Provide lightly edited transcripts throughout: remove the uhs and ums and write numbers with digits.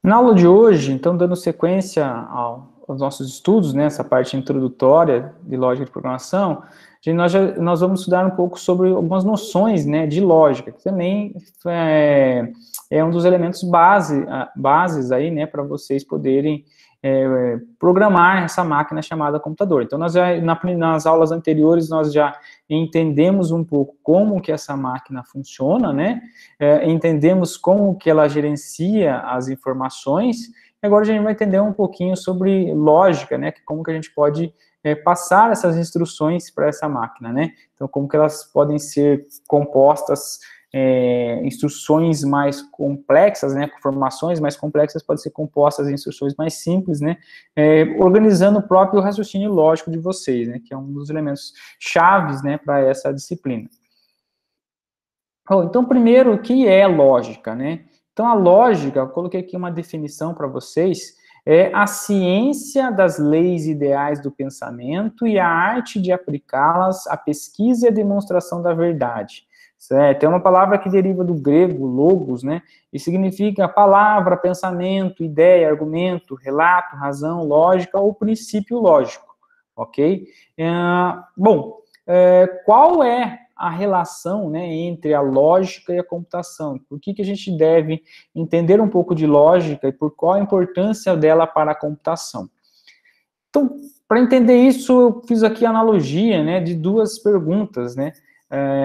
Na aula de hoje, então, dando sequência aos nossos estudos, né, essa parte introdutória de lógica de programação, nós vamos estudar um pouco sobre algumas noções, né, de lógica, que também é um dos elementos bases aí, né, para vocês poderem programar essa máquina chamada computador. Então, nas aulas anteriores, nós já entendemos um pouco como que essa máquina funciona, né, entendemos como que ela gerencia as informações, e agora a gente vai entender um pouquinho sobre lógica, né, como que a gente pode passar essas instruções para essa máquina, né, então como que elas podem ser compostas, instruções mais complexas, né, informações mais complexas podem ser compostas em instruções mais simples, né, organizando o próprio raciocínio lógico de vocês, né, que é um dos elementos chaves, né, para essa disciplina. Então, primeiro, o que é lógica, né? Então, a lógica, eu coloquei aqui uma definição para vocês, é a ciência das leis ideais do pensamento e a arte de aplicá-las à pesquisa e à demonstração da verdade, certo? É uma palavra que deriva do grego, logos, né? E significa palavra, pensamento, ideia, argumento, relato, razão, lógica ou princípio lógico, ok? Qual é a relação, né, entre a lógica e a computação? Por que a gente deve entender um pouco de lógica e por qual a importância dela para a computação? Então, para entender isso, eu fiz aqui a analogia, né, de duas perguntas, né,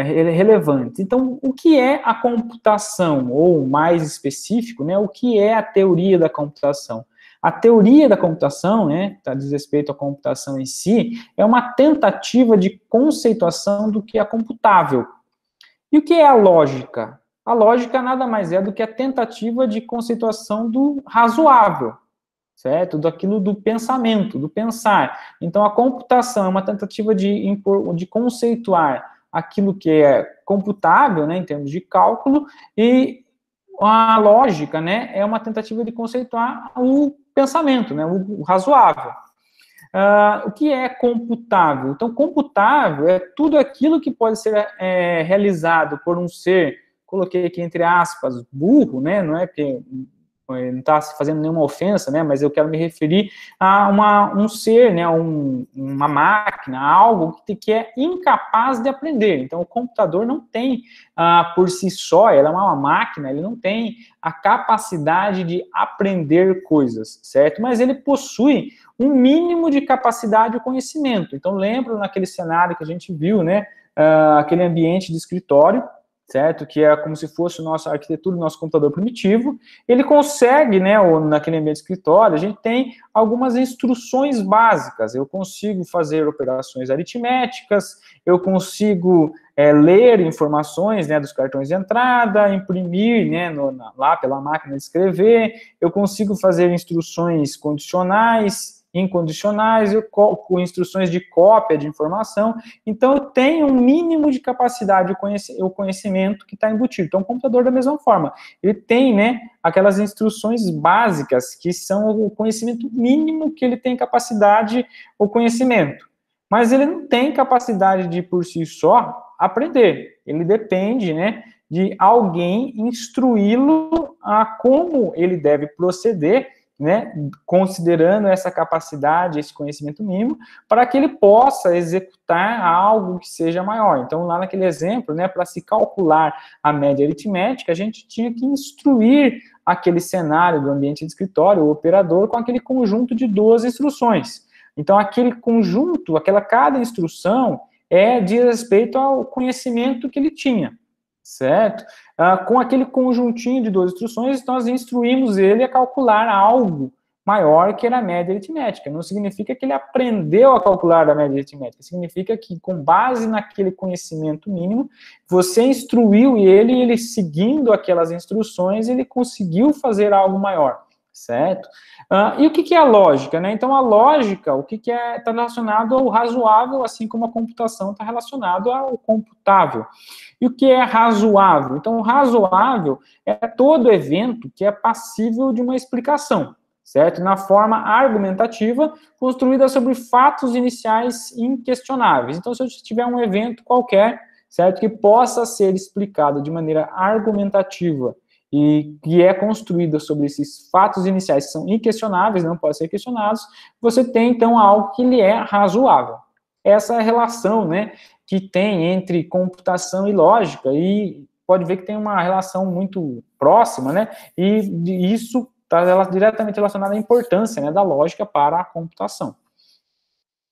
relevantes. Então, o que é a computação? Ou, mais específico, né, o que é a teoria da computação? A teoria da computação, né, tá, diz respeito à computação em si, é uma tentativa de conceituação do que é computável. E o que é a lógica? A lógica nada mais é do que a tentativa de conceituação do razoável, certo? Daquilo do pensamento, do pensar. Então, a computação é uma tentativa de conceituar aquilo que é computável, né, em termos de cálculo, e a lógica, né, é uma tentativa de conceituar o pensamento, né, o razoável. O que é computável? Então, computável é tudo aquilo que pode ser realizado por um ser, coloquei aqui entre aspas, burro, né, não é porque não está fazendo nenhuma ofensa, né, mas eu quero me referir a um ser, né, uma máquina, algo que é incapaz de aprender. Então, o computador não tem, por si só, ela é uma máquina, ele não tem a capacidade de aprender coisas, certo? Mas ele possui um mínimo de capacidade e conhecimento. Então, lembra naquele cenário que a gente viu, né, aquele ambiente de escritório, certo? Que é como se fosse a arquitetura do nosso computador primitivo. Ele consegue, né, naquele ambiente de escritório, a gente tem algumas instruções básicas. Eu consigo fazer operações aritméticas, eu consigo ler informações, né, dos cartões de entrada, imprimir, né, lá pela máquina de escrever, eu consigo fazer instruções condicionais, incondicionais, com instruções de cópia de informação. Então, eu tenho um mínimo de capacidade, o conhecimento que está embutido. Então, o computador, da mesma forma, ele tem, né, aquelas instruções básicas, que são o conhecimento mínimo que ele tem capacidade, o conhecimento. Mas ele não tem capacidade de, por si só, aprender. Ele depende, né, de alguém instruí-lo a como ele deve proceder, né, considerando essa capacidade, esse conhecimento mínimo, para que ele possa executar algo que seja maior. Então, lá naquele exemplo, né, para se calcular a média aritmética, a gente tinha que instruir aquele cenário do ambiente de escritório, o operador, com aquele conjunto de 12 instruções. Então, aquele conjunto, cada instrução diz respeito ao conhecimento que ele tinha, certo? Com aquele conjuntinho de 12 instruções, nós instruímos ele a calcular algo maior que era a média aritmética. Não significa que ele aprendeu a calcular a média aritmética, significa que, com base naquele conhecimento mínimo, você instruiu ele, e ele, seguindo aquelas instruções, ele conseguiu fazer algo maior, certo? E o que é a lógica, né? Então, a lógica, o que está relacionado ao razoável, assim como a computação está relacionado ao computável. E o que é razoável? Então, razoável é todo evento que é passível de uma explicação, certo? Na forma argumentativa, construída sobre fatos iniciais inquestionáveis. Então, se eu tiver um evento qualquer, certo, que possa ser explicado de maneira argumentativa e que é construída sobre esses fatos iniciais que são inquestionáveis, não podem ser questionados, você tem, então, algo que lhe é razoável. Essa é a relação, né, que tem entre computação e lógica, e pode ver que tem uma relação muito próxima, né, e isso está diretamente relacionado à importância, né, da lógica para a computação.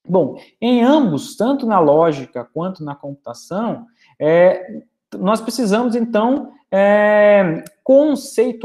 Bom, em ambos, tanto na lógica quanto na computação, nós precisamos, então,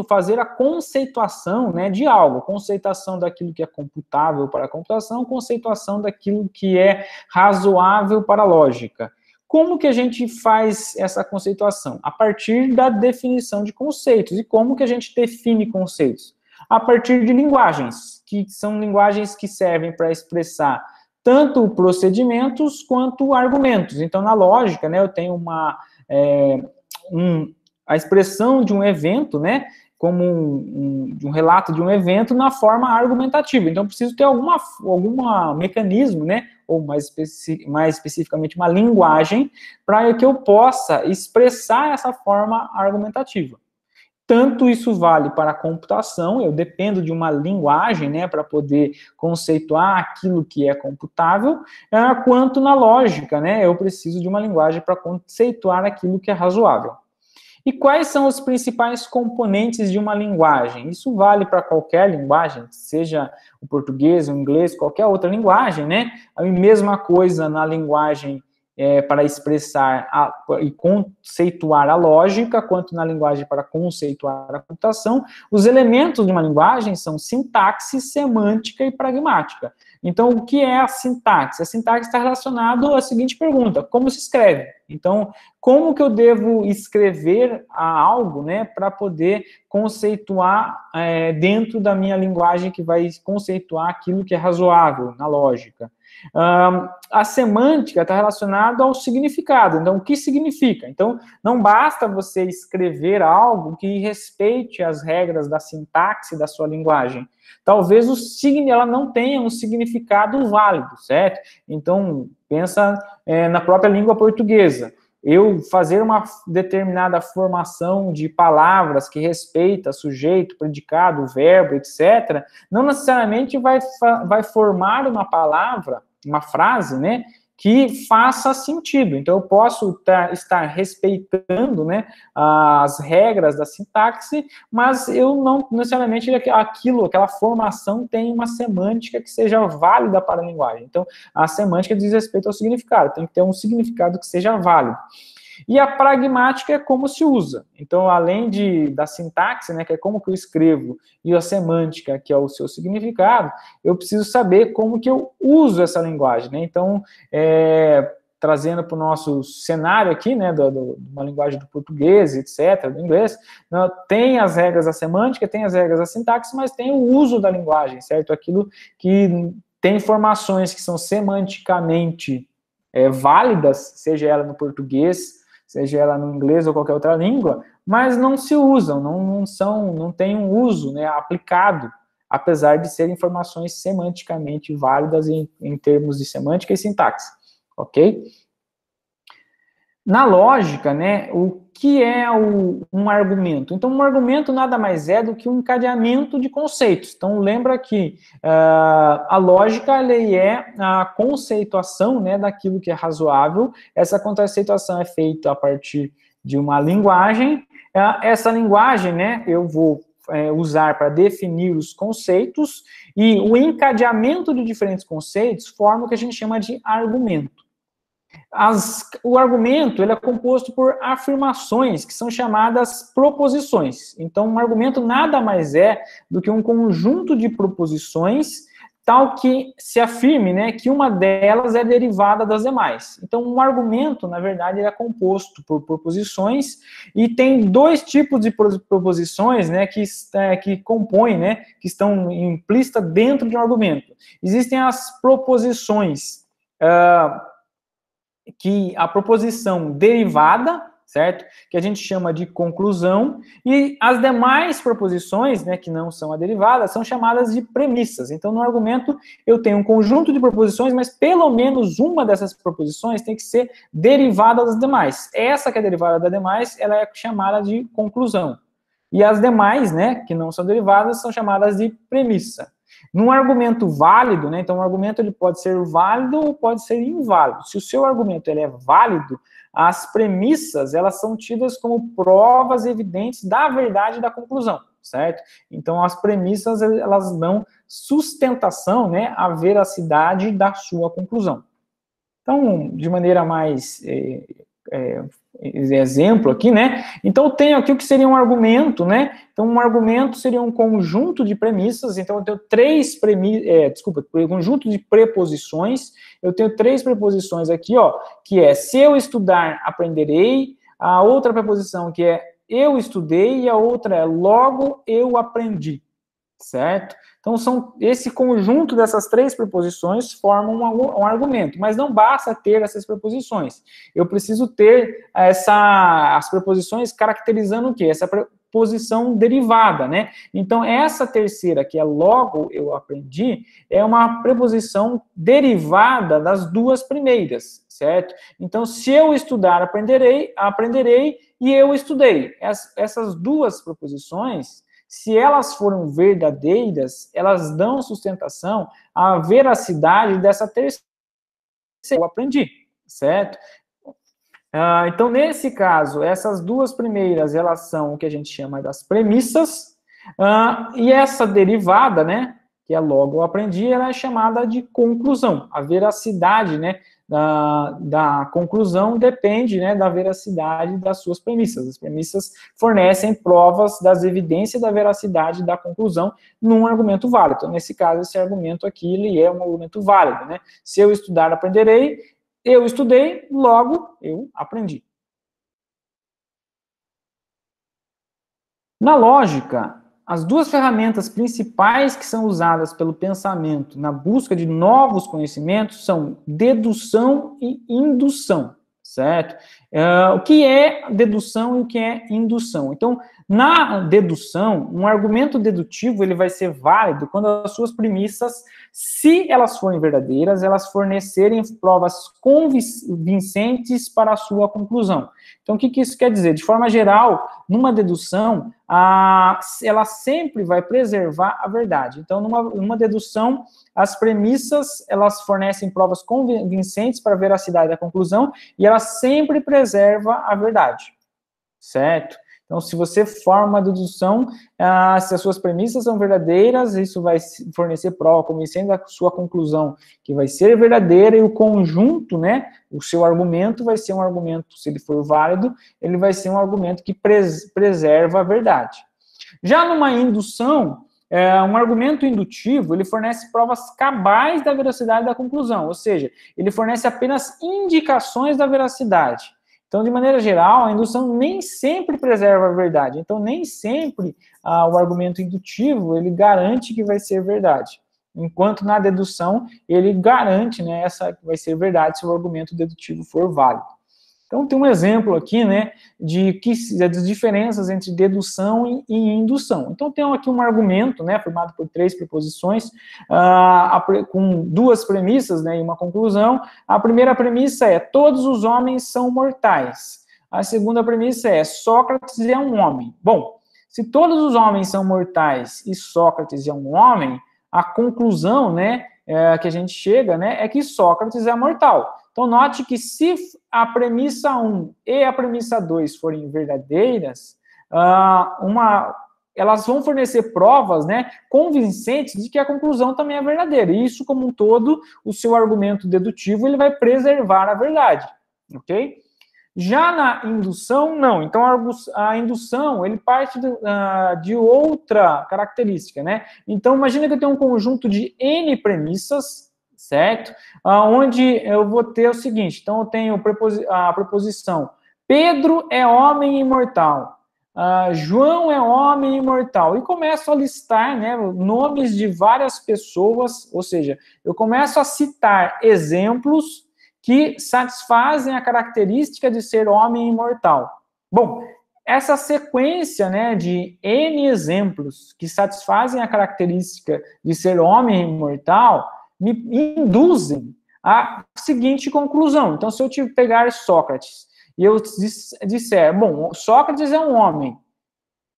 fazer a conceituação, né, de algo, conceituação daquilo que é computável para a computação, conceituação daquilo que é razoável para a lógica. Como que a gente faz essa conceituação? A partir da definição de conceitos. E como que a gente define conceitos? A partir de linguagens, que são linguagens que servem para expressar tanto procedimentos quanto argumentos. Então, na lógica, né, eu tenho a expressão de um evento, né, como um relato de um evento na forma argumentativa. Então, eu preciso ter algum mecanismo, né, ou mais especificamente uma linguagem, para que eu possa expressar essa forma argumentativa. Tanto isso vale para a computação, eu dependo de uma linguagem, né, para poder conceituar aquilo que é computável, quanto na lógica, né, eu preciso de uma linguagem para conceituar aquilo que é razoável. E quais são os principais componentes de uma linguagem? Isso vale para qualquer linguagem, seja o português, o inglês, qualquer outra linguagem, né? A mesma coisa na linguagem para expressar e conceituar a lógica, quanto na linguagem para conceituar a computação. Os elementos de uma linguagem são sintaxe, semântica e pragmática. Então, o que é a sintaxe? A sintaxe está relacionada à seguinte pergunta: como se escreve? Então, como que eu devo escrever algo, né, para poder conceituar dentro da minha linguagem que vai conceituar aquilo que é razoável na lógica? A semântica está relacionada ao significado. Então, o que significa? Então, não basta você escrever algo que respeite as regras da sintaxe da sua linguagem. Talvez ela não tenha um significado válido, certo? Então, pensa na própria língua portuguesa. Eu fazer uma determinada formação de palavras que respeita sujeito, predicado, verbo, etc., não necessariamente vai formar uma palavra, uma frase, né, que faça sentido. Então, eu posso estar respeitando, né, as regras da sintaxe, mas eu não necessariamente aquela formação tem uma semântica que seja válida para a linguagem. Então, a semântica diz respeito ao significado, tem que ter um significado que seja válido. E a pragmática é como se usa. Então, além da sintaxe, né, que é como que eu escrevo, e a semântica, que é o seu significado, eu preciso saber como que eu uso essa linguagem, né? Então, trazendo para o nosso cenário aqui, né, de uma linguagem do português, etc., do inglês, tem as regras da semântica, tem as regras da sintaxe, mas tem o uso da linguagem, certo? Aquilo que tem informações que são semanticamente válidas, seja ela no português, seja ela no inglês ou qualquer outra língua, mas não se usam, não tem um uso, né, aplicado, apesar de serem informações semanticamente válidas em termos de semântica e sintaxe, ok? Na lógica, né, o que é um argumento? Então, um argumento nada mais é do que um encadeamento de conceitos. Então, lembra que a lógica é a conceituação, né, daquilo que é razoável. Essa conceituação é feita a partir de uma linguagem. Essa linguagem, né, eu vou usar para definir os conceitos, e o encadeamento de diferentes conceitos forma o que a gente chama de argumento. O argumento ele é composto por afirmações que são chamadas proposições. Então, um argumento nada mais é do que um conjunto de proposições tal que se afirme, né, que uma delas é derivada das demais. Então, um argumento, na verdade, ele é composto por proposições, e tem dois tipos de proposições, né, que compõem, né, que estão implícitas dentro de um argumento. Existem as proposições que a proposição derivada, certo? Que a gente chama de conclusão, e as demais proposições, né, que não são a derivada, são chamadas de premissas. Então, no argumento, eu tenho um conjunto de proposições, mas pelo menos uma dessas proposições tem que ser derivada das demais. Essa que é derivada das demais, ela é chamada de conclusão. E as demais, né, que não são derivadas, são chamadas de premissa. Num argumento válido, né, então um argumento ele pode ser válido ou pode ser inválido. Se o seu argumento ele é válido, as premissas elas são tidas como provas evidentes da verdade da conclusão, certo? Então as premissas elas dão sustentação, né, à veracidade da sua conclusão. Então, de maneira mais exemplo aqui, né? Então, eu tenho aqui o que seria um argumento, né? Então, um argumento seria um conjunto de premissas. Então, eu tenho conjunto de preposições. Eu tenho três preposições aqui, ó, que é se eu estudar, aprenderei. A outra preposição que é eu estudei e a outra é logo eu aprendi, certo? Então, esse conjunto dessas três preposições formam um argumento, mas não basta ter essas preposições. Eu preciso ter as preposições caracterizando o quê? Essa preposição derivada, né? Então, essa terceira, que é logo eu aprendi, é uma preposição derivada das duas primeiras, certo? Então, se eu estudar, aprenderei, e eu estudei. Essas duas preposições, se elas foram verdadeiras, elas dão sustentação à veracidade dessa terceira. Eu aprendi, certo? Então, nesse caso, essas duas primeiras, elas são o que a gente chama das premissas, e essa derivada, né, que é logo eu aprendi, ela é chamada de conclusão. A veracidade, né, da conclusão depende, né, da veracidade das suas premissas. As premissas fornecem provas das evidências da veracidade da conclusão num argumento válido. Então, nesse caso, esse argumento aqui, ele é um argumento válido, né? Se eu estudar, aprenderei. Eu estudei, logo eu aprendi. Na lógica, as duas ferramentas principais que são usadas pelo pensamento na busca de novos conhecimentos são dedução e indução, certo? O que é dedução e o que é indução? Então, na dedução, um argumento dedutivo ele vai ser válido quando as suas premissas, se elas forem verdadeiras, elas fornecerem provas convincentes para a sua conclusão. Então, o que isso quer dizer? De forma geral, numa dedução, ela sempre vai preservar a verdade. Então, numa dedução, as premissas, elas fornecem provas convincentes para a veracidade da conclusão e ela sempre preserva a verdade, certo? Então, se você forma uma dedução, se as suas premissas são verdadeiras, isso vai fornecer prova convincente da sua conclusão, que vai ser verdadeira, e o conjunto, né, o seu argumento vai ser um argumento, se ele for válido, ele vai ser um argumento que preserva a verdade. Já numa indução, um argumento indutivo, ele fornece provas cabais da veracidade da conclusão, ou seja, ele fornece apenas indicações da veracidade. Então, de maneira geral, a indução nem sempre preserva a verdade. Então, nem sempre o argumento indutivo, ele garante que vai ser verdade. Enquanto na dedução, ele garante, né, essa que vai ser verdade se o argumento dedutivo for válido. Então, tem um exemplo aqui, né, das diferenças entre dedução e indução. Então, tem aqui um argumento, né, formado por três preposições, com duas premissas, né, e uma conclusão. A primeira premissa é, todos os homens são mortais. A segunda premissa é, Sócrates é um homem. Bom, se todos os homens são mortais e Sócrates é um homem, a conclusão, né, que a gente chega, né, é que Sócrates é mortal. Então, note que se a premissa 1 e a premissa 2 forem verdadeiras, elas vão fornecer provas, né, convincentes de que a conclusão também é verdadeira. E isso, como um todo, o seu argumento dedutivo, ele vai preservar a verdade, ok? Já na indução, não. Então, a indução, ele parte de outra característica, né? Então, imagina que eu tenho um conjunto de N premissas, certo? Onde eu vou ter o seguinte, então eu tenho a preposição Pedro é homem imortal, João é homem imortal, e começo a listar, né, nomes de várias pessoas, ou seja, eu começo a citar exemplos que satisfazem a característica de ser homem imortal. Bom, essa sequência, né, de N exemplos que satisfazem a característica de ser homem imortal me induzem à seguinte conclusão. Então, se eu pegar Sócrates e eu disser, bom, Sócrates é um homem,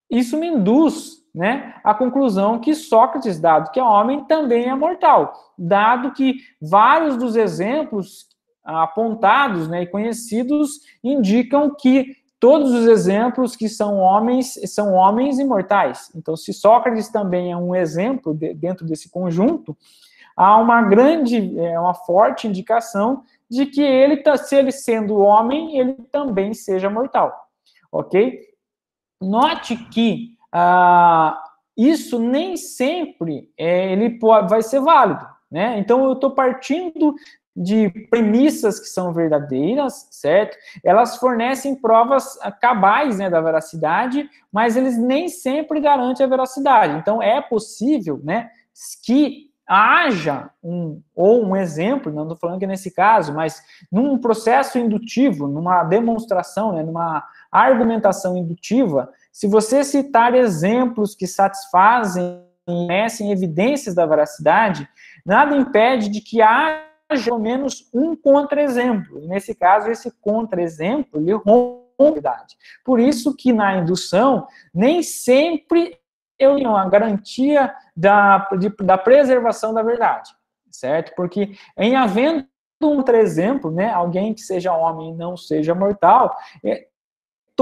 isso me induz, né, à conclusão que Sócrates, dado que é homem, também é mortal, dado que vários dos exemplos apontados, né, e conhecidos indicam que todos os exemplos que são homens imortais. Então, se Sócrates também é um exemplo dentro desse conjunto, há uma forte indicação de que ele, se ele sendo homem, ele também seja mortal, ok? Note que isso nem sempre vai ser válido, né? Então, eu estou partindo de premissas que são verdadeiras, certo? Elas fornecem provas cabais, né, da veracidade, mas eles nem sempre garantem a veracidade. Então, é possível, né, que haja um exemplo, não estou falando que é nesse caso, mas num processo indutivo, numa demonstração, né, numa argumentação indutiva, se você citar exemplos que satisfazem e fornecem evidências da veracidade, nada impede de que haja pelo menos um contra-exemplo. Nesse caso, esse contra-exemplo ele rompe a verdade. Por isso que na indução, nem sempre eu tenho a garantia da preservação da verdade, certo? Porque em havendo um contra-exemplo, né, alguém que seja homem e não seja mortal,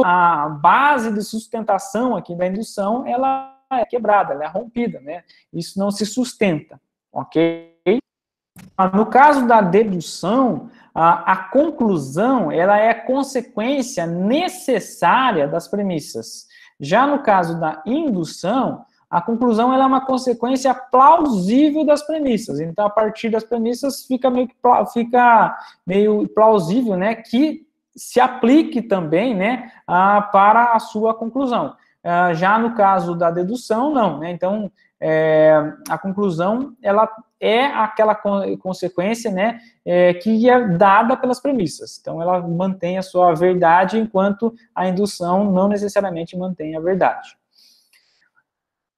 a base de sustentação aqui da indução, ela é quebrada, ela é rompida, né? Isso não se sustenta, ok? No caso da dedução, a conclusão, ela é consequência necessária das premissas. Já no caso da indução, a conclusão ela é uma consequência plausível das premissas. Então, a partir das premissas, fica meio plausível, né, que se aplique também, né, para a sua conclusão. Já no caso da dedução, não, né? Então, a conclusão, ela é aquela consequência, né, que é dada pelas premissas. Então, ela mantém a sua verdade, enquanto a indução não necessariamente mantém a verdade.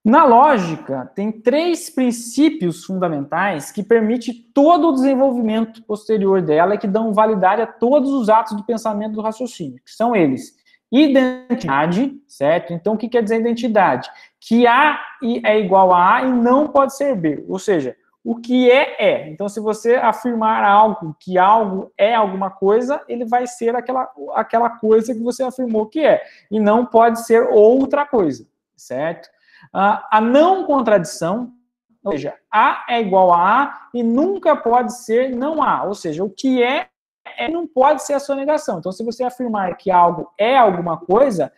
Na lógica, tem 3 princípios fundamentais que permitem todo o desenvolvimento posterior dela e que dão validade a todos os atos do pensamento do raciocínio, que são eles: identidade, certo? Então, o que quer dizer identidade? Que A é igual a A e não pode ser B, ou seja, o que é. Então, se você afirmar algo, que algo é alguma coisa, ele vai ser aquela coisa que você afirmou que é, e não pode ser outra coisa, certo? A não contradição, ou seja, A é igual a A e nunca pode ser não A, ou seja, o que não pode ser a sua negação. Então, se você afirmar que algo é alguma coisa,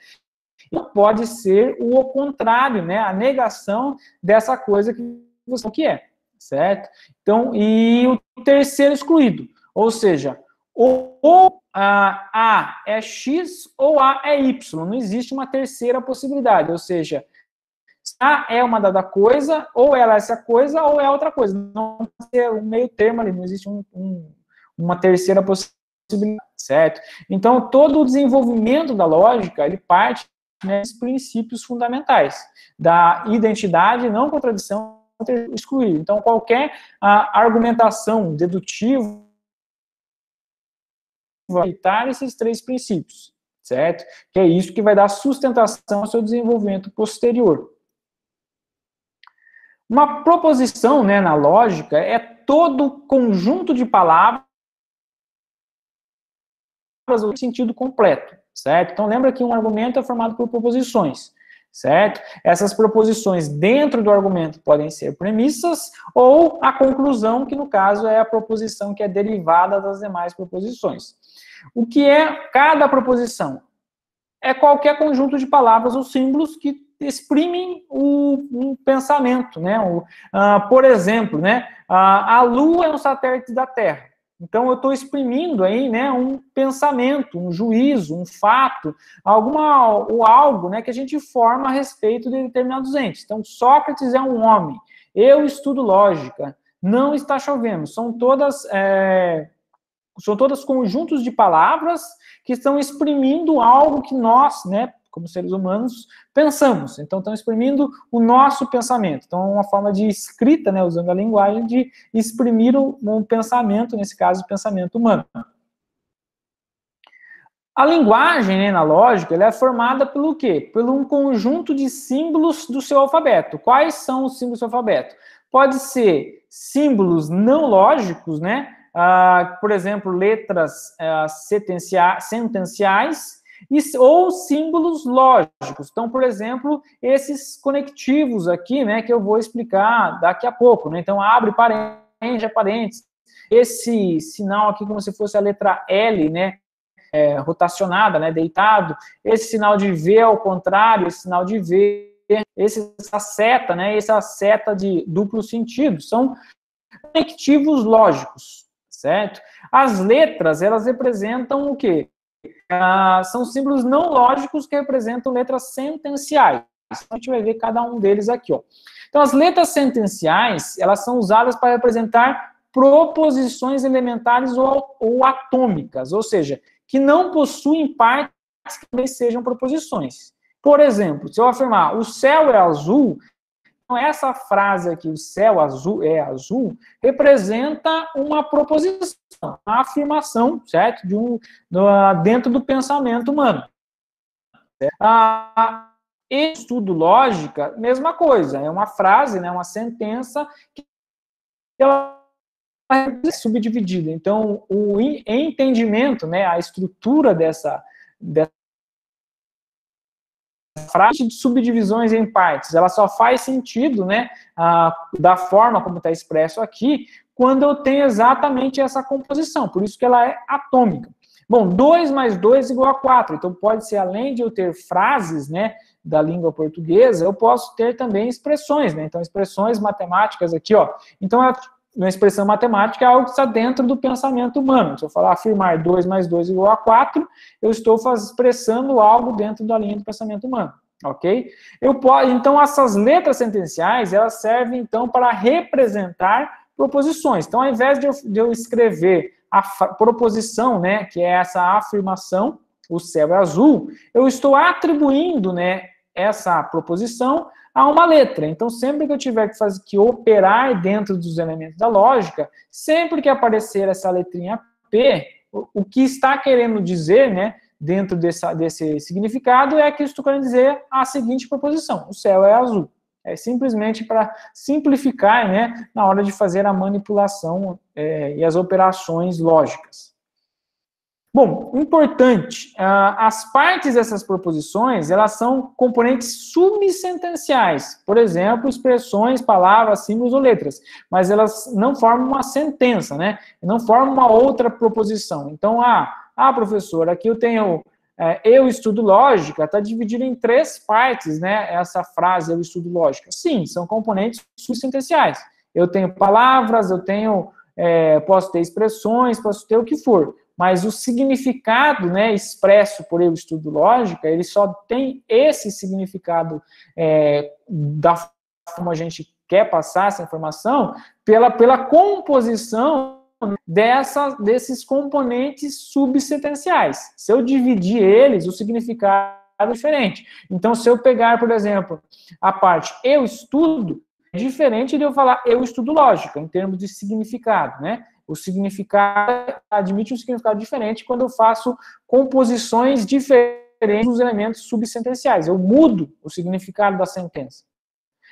não pode ser o contrário, né? A negação dessa coisa que você que é, certo? Então, e o terceiro excluído, ou seja, ou A é X ou A é Y, não existe uma terceira possibilidade, ou seja, A é uma dada coisa, ou ela é essa coisa, ou é outra coisa. Não pode ser um meio termo ali, não existe uma terceira possibilidade, certo? Então, todo o desenvolvimento da lógica, ele parte desses princípios fundamentais, da identidade, não contradição, excluir. Então, qualquer argumentação dedutiva vai aceitar esses 3 princípios, certo? Que é isso que vai dar sustentação ao seu desenvolvimento posterior. Uma proposição, né, na lógica, é todo conjunto de palavras no sentido completo, certo? Então, lembra que um argumento é formado por proposições, certo? Essas proposições dentro do argumento podem ser premissas ou a conclusão, que no caso é a proposição que é derivada das demais proposições. O que é cada proposição? É qualquer conjunto de palavras ou símbolos que exprimem um pensamento, né? Por exemplo, né? A Lua é um satélite da Terra. Então, eu estou exprimindo aí, né, um pensamento, um juízo, um fato, algo, né, que a gente forma a respeito de determinados entes. Então, Sócrates é um homem. Eu estudo lógica. Não está chovendo. São todas conjuntos de palavras que estão exprimindo algo que nós, né, como seres humanos, pensamos. Então, estão exprimindo o nosso pensamento. Então, é uma forma de escrita, né, usando a linguagem, de exprimir um pensamento, nesse caso, o pensamento humano. A linguagem, né, na lógica, ela é formada pelo quê? Pelo um conjunto de símbolos do seu alfabeto. Quais são os símbolos do seu alfabeto? Pode ser símbolos não lógicos, né? Por exemplo, letras sentenciais, ou símbolos lógicos. Então, por exemplo, esses conectivos aqui, né, que eu vou explicar daqui a pouco, né? Então, abre parênteses, parênteses. Esse sinal aqui, como se fosse a letra L, né? Rotacionada, né, deitado, esse sinal de V ao contrário, esse sinal de V, essa seta, né, essa seta de duplo sentido, são conectivos lógicos, certo? As letras, elas representam o quê? São símbolos não lógicos que representam letras sentenciais. A gente vai ver cada um deles aqui, ó. Então, as letras sentenciais, elas são usadas para representar proposições elementares ou atômicas, ou seja, que não possuem partes que também sejam proposições. Por exemplo, se eu afirmar o céu é azul, então essa frase aqui, o céu azul é azul, representa uma proposição, uma afirmação, certo? Dentro do pensamento humano. Estudo lógica, mesma coisa, é uma frase, né, uma sentença que ela é subdividida. Então, o entendimento, né, a estrutura dessa frase de subdivisões em partes, ela só faz sentido, né, da forma como está expresso aqui, quando eu tenho exatamente essa composição, por isso que ela é atômica. Bom, 2 mais 2 igual a 4, então pode ser, além de eu ter frases, né, da língua portuguesa, eu posso ter também expressões, né, então expressões matemáticas aqui, ó, então uma expressão matemática é algo que está dentro do pensamento humano. Se eu falar afirmar 2 mais 2 igual a 4, eu estou expressando algo dentro da linha do pensamento humano, ok? Então, essas letras sentenciais, elas servem, então, para representar proposições. Então, ao invés de eu escrever a proposição, né, que é essa afirmação, o céu é azul, eu estou atribuindo, né, essa proposição a uma letra. Então, sempre que eu tiver que operar dentro dos elementos da lógica, sempre que aparecer essa letrinha P, o que está querendo dizer, né, dentro desse significado, é que eu estou querendo dizer a seguinte proposição: o céu é azul. É simplesmente para simplificar, né, na hora de fazer a manipulação e as operações lógicas. Bom, importante, as partes dessas proposições, elas são componentes subsentenciais, por exemplo, expressões, palavras, símbolos ou letras, mas elas não formam uma sentença, né? Não formam uma outra proposição. Então, professor, aqui eu tenho, eu estudo lógica, está dividido em 3 partes, né? Essa frase, eu estudo lógica. Sim, são componentes subsentenciais. Eu tenho palavras, posso ter expressões, posso ter o que for. Mas o significado, né, expresso por eu estudo lógica, ele só tem esse significado da forma como a gente quer passar essa informação, pela composição desses componentes subsentenciais. Se eu dividir eles, o significado é diferente. Então, se eu pegar, por exemplo, a parte eu estudo, é diferente de eu falar eu estudo lógica, em termos de significado, né? O significado admite um significado diferente quando eu faço composições diferentes dos elementos subsentenciais. Eu mudo o significado da sentença,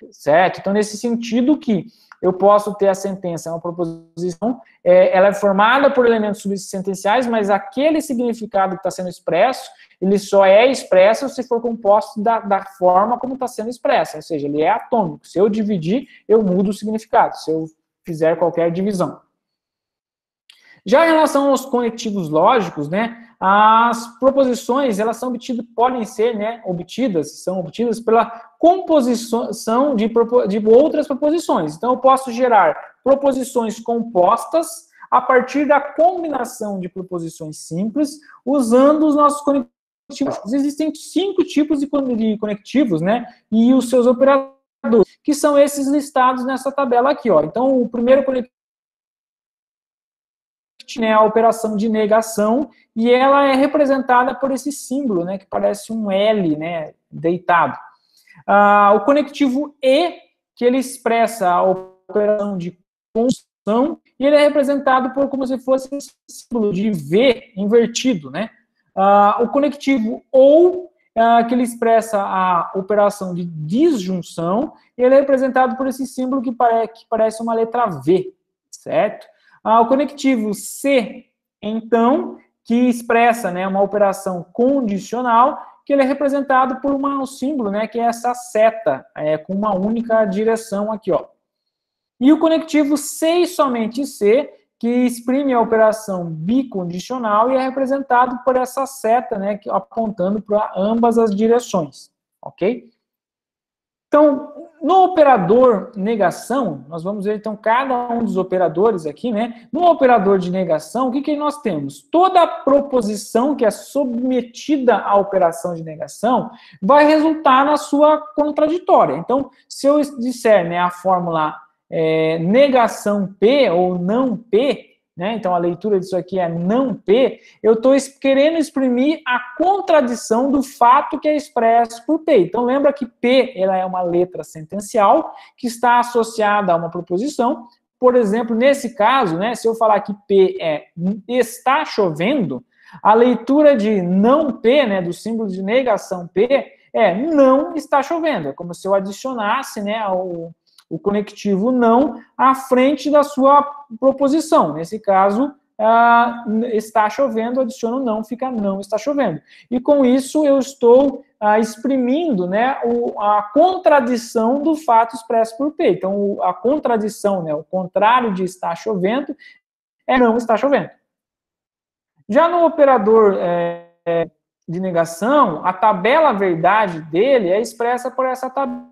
certo? Então, nesse sentido que eu posso ter a sentença, uma proposição, ela é formada por elementos subsentenciais, mas aquele significado que está sendo expresso, ele só é expresso se for composto da forma como está sendo expresso, ou seja, ele é atômico. Se eu dividir, eu mudo o significado, se eu fizer qualquer divisão. Já em relação aos conectivos lógicos, né, as proposições, elas são podem ser, né, são obtidas pela composição de outras proposições. Então, eu posso gerar proposições compostas a partir da combinação de proposições simples, usando os nossos conectivos. Existem 5 tipos de conectivos, né, e os seus operadores, que são esses listados nessa tabela aqui, ó. Então, o primeiro conectivo, né, a operação de negação, e ela é representada por esse símbolo, né, que parece um L, né, deitado. O conectivo E, que ele expressa a operação de conjunção, e ele é representado por como se fosse um símbolo de V invertido, né. O conectivo ou, que ele expressa a operação de disjunção, ele é representado por esse símbolo que parece uma letra V, certo? O conectivo C, então, que expressa, né, uma operação condicional, que ele é representado por um símbolo, né, que é essa seta, com uma única direção aqui, ó. E o conectivo C e somente C, que exprime a operação bicondicional e é representado por essa seta, né, apontando para ambas as direções, ok? Então, no operador negação, nós vamos ver, então, cada um dos operadores aqui, né? No operador de negação, o que nós temos? Toda proposição que é submetida à operação de negação vai resultar na sua contraditória. Então, se eu disser, né, a fórmula negação P ou não P, né? Então, a leitura disso aqui é não P, eu estou querendo exprimir a contradição do fato que é expresso por P. Então, lembra que P ela é uma letra sentencial que está associada a uma proposição. Por exemplo, nesse caso, né, se eu falar que P é está chovendo, a leitura de não P, né, do símbolo de negação P, é não está chovendo. É como se eu adicionasse, né, o conectivo não à frente da sua proposição. Nesse caso, está chovendo, adiciono não, fica não está chovendo. E com isso eu estou exprimindo, né, a contradição do fato expresso por P. Então, a contradição, né, o contrário de está chovendo, é não está chovendo. Já no operador de negação, a tabela verdade dele é expressa por essa tabela.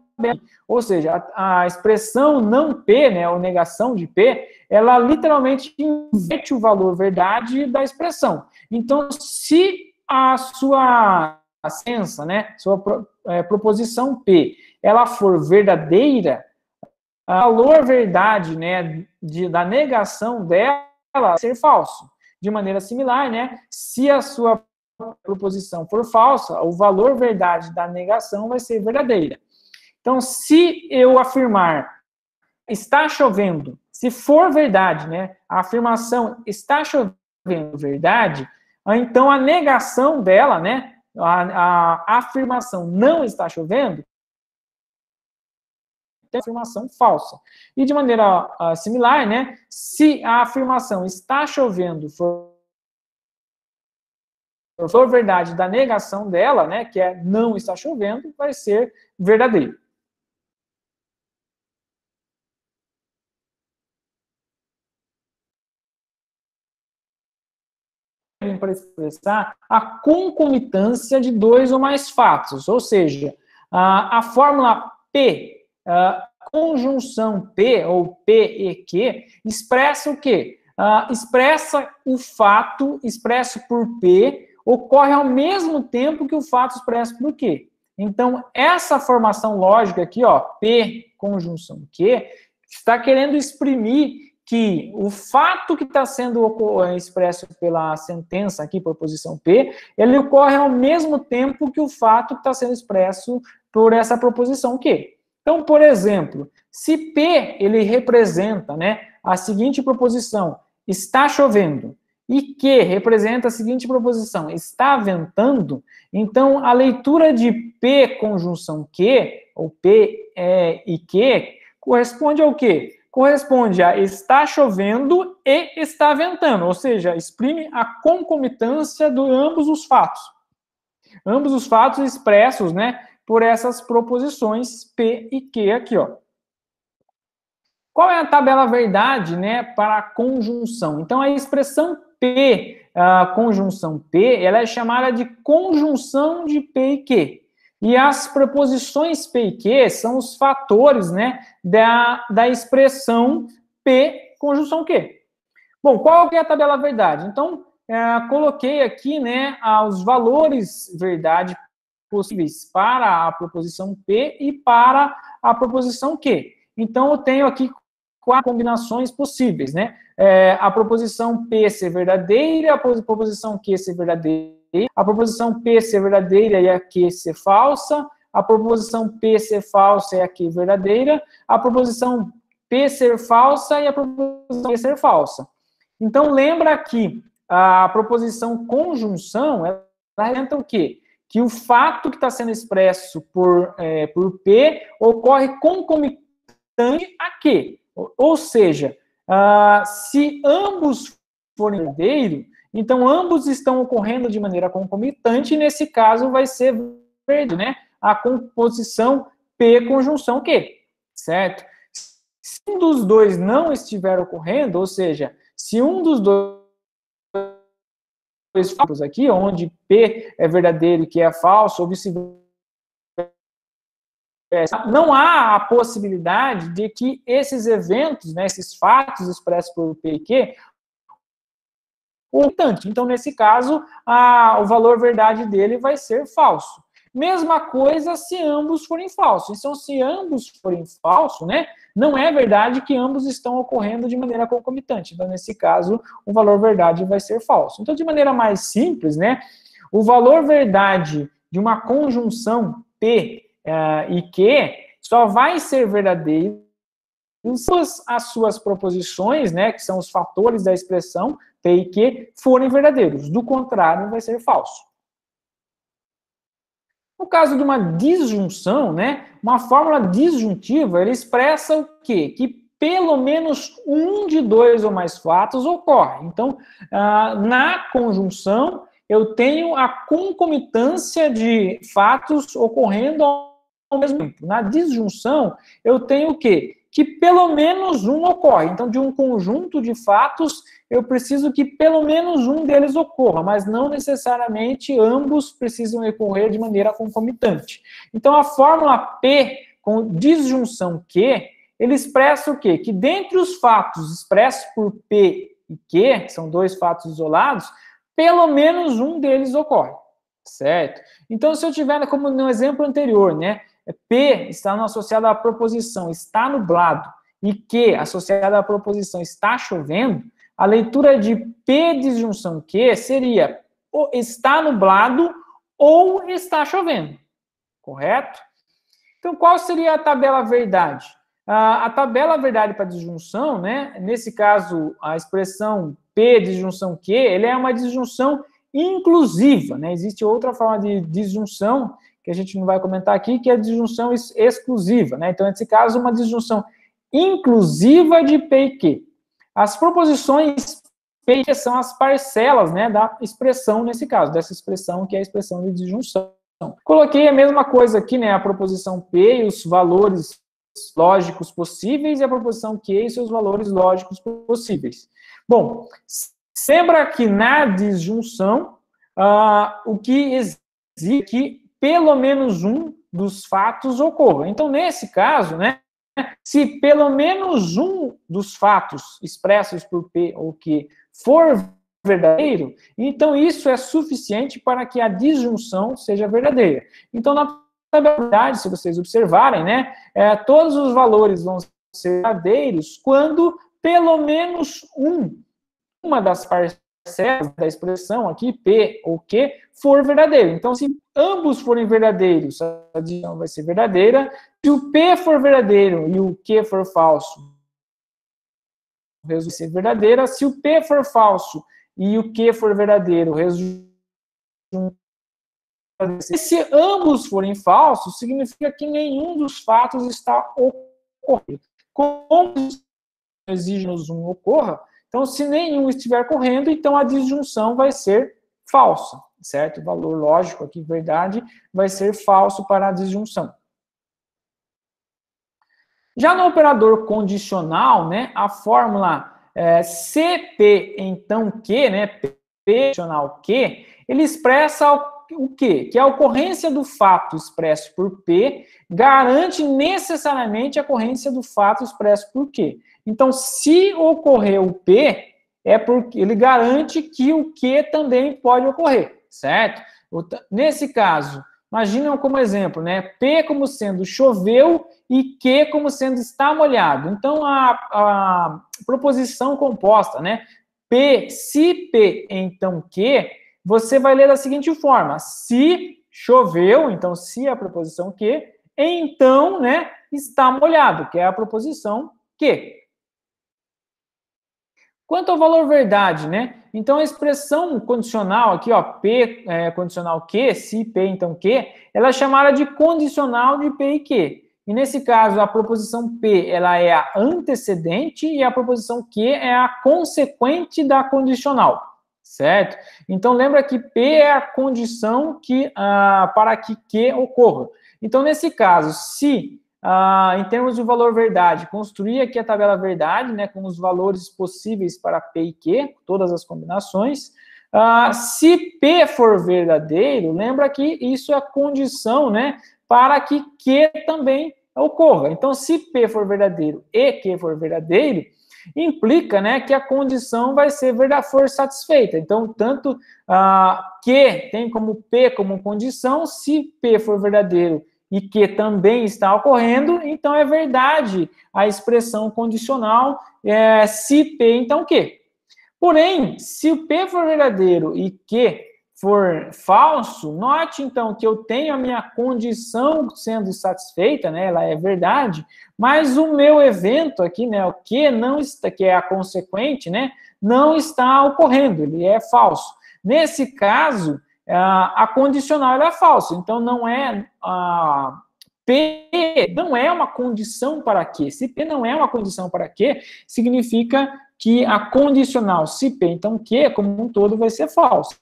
Ou seja, a expressão não P, né, ou negação de P, ela literalmente inverte o valor verdade da expressão. Então, se a sua sentença, né, sua proposição P, ela for verdadeira, o valor verdade, né, da negação dela vai ser falso. De maneira similar, né, se a sua proposição for falsa, o valor verdade da negação vai ser verdadeira. Então, se eu afirmar está chovendo, se for verdade, né, a afirmação está chovendo verdade, então a negação dela, né, a afirmação não está chovendo, é afirmação falsa. E de maneira similar, né, se a afirmação está chovendo for verdade da negação dela, né, que é não está chovendo, vai ser verdadeiro. Para expressar a concomitância de dois ou mais fatos, ou seja, a fórmula P, conjunção P, ou P e Q, expressa o quê? Expressa o fato expresso por P, ocorre ao mesmo tempo que o fato expresso por Q. Então, essa formação lógica aqui, ó, P, conjunção Q, está querendo exprimir que o fato que está sendo expresso pela sentença aqui, por proposição P, ele ocorre ao mesmo tempo que o fato que está sendo expresso por essa proposição Q. Então, por exemplo, se P, ele representa, né, a seguinte proposição, está chovendo, e Q representa a seguinte proposição, está ventando, então a leitura de P conjunção Q, ou P e Q, corresponde ao quê? Corresponde a está chovendo e está ventando, ou seja, exprime a concomitância de ambos os fatos. Ambos os fatos expressos, né, por essas proposições P e Q aqui, ó. Qual é a tabela verdade, né, para a conjunção? Então, a expressão P, a conjunção P, ela é chamada de conjunção de P e Q. E as preposições P e Q são os fatores, né, da expressão P conjunção Q. Bom, qual que é a tabela verdade? Então, coloquei aqui, né, os valores verdade possíveis para a proposição P e para a proposição Q. Então, eu tenho aqui 4 combinações possíveis, né? A proposição P ser verdadeira, a proposição Q ser verdadeira, a proposição P ser verdadeira e a Q ser falsa, a proposição P ser falsa e a Q verdadeira, a proposição P ser falsa e a proposição Q ser falsa. Então, lembra que a proposição conjunção, ela representa o quê? Que o fato que está sendo expresso por P ocorre concomitante a Q. Ou seja, se ambos forem verdadeiros, então ambos estão ocorrendo de maneira concomitante, e nesse caso vai ser verde, né? A composição P conjunção Q, certo? Se um dos dois não estiver ocorrendo, ou seja, se um dos dois fatos aqui, onde P é verdadeiro e Q é falso, ou vice-versa, não há a possibilidade de que esses eventos, né, esses fatos expressos por P e Q, então, nesse caso, o valor verdade dele vai ser falso. Mesma coisa se ambos forem falsos. Então, se ambos forem falsos, né, não é verdade que ambos estão ocorrendo de maneira concomitante. Então, nesse caso, o valor verdade vai ser falso. Então, de maneira mais simples, né, o valor verdade de uma conjunção P e Q só vai ser verdadeiro as suas proposições, né, que são os fatores da expressão P e Q, forem verdadeiros. Do contrário, vai ser falso. No caso de uma disjunção, né, uma fórmula disjuntiva, ele expressa o quê? Que pelo menos um de dois ou mais fatos ocorre. Então, na conjunção, eu tenho a concomitância de fatos ocorrendo ao mesmo tempo. Na disjunção, eu tenho o quê? Que pelo menos um ocorre. Então, de um conjunto de fatos, eu preciso que pelo menos um deles ocorra, mas não necessariamente ambos precisam ocorrer de maneira concomitante. Então, a fórmula P com disjunção Q, ele expressa o quê? Que dentre os fatos expressos por P e Q, que são dois fatos isolados, pelo menos um deles ocorre, certo? Então, se eu tiver, como no exemplo anterior, né, P está associado à proposição está nublado e Q associado à proposição está chovendo, a leitura de P disjunção Q seria está nublado ou está chovendo, correto? Então, qual seria a tabela verdade? A tabela verdade para disjunção, né, nesse caso, a expressão P disjunção Q, ele é uma disjunção inclusiva, né? Existe outra forma de disjunção que a gente não vai comentar aqui, que é a disjunção exclusiva, né? Então, nesse caso, uma disjunção inclusiva de P e Q. As proposições P e Q são as parcelas, né, da expressão, nesse caso, dessa expressão que é a expressão de disjunção. Coloquei a mesma coisa aqui, né, a proposição P e os valores lógicos possíveis e a proposição Q e seus valores lógicos possíveis. Bom, lembra que na disjunção, o que exige que pelo menos um dos fatos ocorra. Então, nesse caso, né, se pelo menos um dos fatos expressos por P ou Q for verdadeiro, então isso é suficiente para que a disjunção seja verdadeira. Então, na tabela, se vocês observarem, né, todos os valores vão ser verdadeiros quando pelo menos uma das parcelas da expressão aqui, P ou Q, for verdadeiro. Então, se ambos forem verdadeiros, a disjunção vai ser verdadeira. Se o P for verdadeiro e o Q for falso, o resultado vai ser verdadeira. Se o P for falso e o Q for verdadeiro, o resultado. Se ambos forem falsos, significa que nenhum dos fatos está ocorrendo. Como exige-nos um ocorra, então, se nenhum estiver correndo, então a disjunção vai ser falsa, certo? O valor lógico aqui, verdade, vai ser falso para a disjunção. Já no operador condicional, né, a fórmula CP, então Q, né, P condicional Q, ele expressa o quê? Que a ocorrência do fato expresso por P garante necessariamente a ocorrência do fato expresso por Q. Então, se ocorrer o P, é porque ele garante que o Q também pode ocorrer, certo? Nesse caso, imaginam como exemplo, né? P como sendo choveu e Q como sendo está molhado. Então, a proposição composta, né? P, se P, então Q, você vai ler da seguinte forma: se choveu, então se é a proposição Q, então, né, está molhado, que é a proposição Q. Quanto ao valor verdade, né? Então, a expressão condicional aqui, ó, P condicional Q, se P, então Q, ela é chamada de condicional de P e Q. E nesse caso, a proposição P, ela é a antecedente e a proposição Q é a consequente da condicional, certo? Então, lembra que P é a condição para que Q ocorra. Então, nesse caso, se em termos de valor verdade, construir aqui a tabela verdade, né, com os valores possíveis para P e Q, todas as combinações. Se P for verdadeiro, lembra que isso é a condição, né, para que Q também ocorra. Então, se P for verdadeiro e Q for verdadeiro, implica, né, que a condição vai for satisfeita. Então, tanto Q tem como P como condição, se P for verdadeiro e que também está ocorrendo, então é verdade a expressão condicional, se P, então Q. Porém, se o P for verdadeiro e Q for falso, note, então, que eu tenho a minha condição sendo satisfeita, né, ela é verdade, mas o meu evento aqui, né, o Q não está, que é a consequente, né, não está ocorrendo, ele é falso. Nesse caso, a condicional ela é falsa, então não é P não é uma condição para Q. Se P não é uma condição para Q, significa que a condicional se P, então Q, como um todo, vai ser falsa.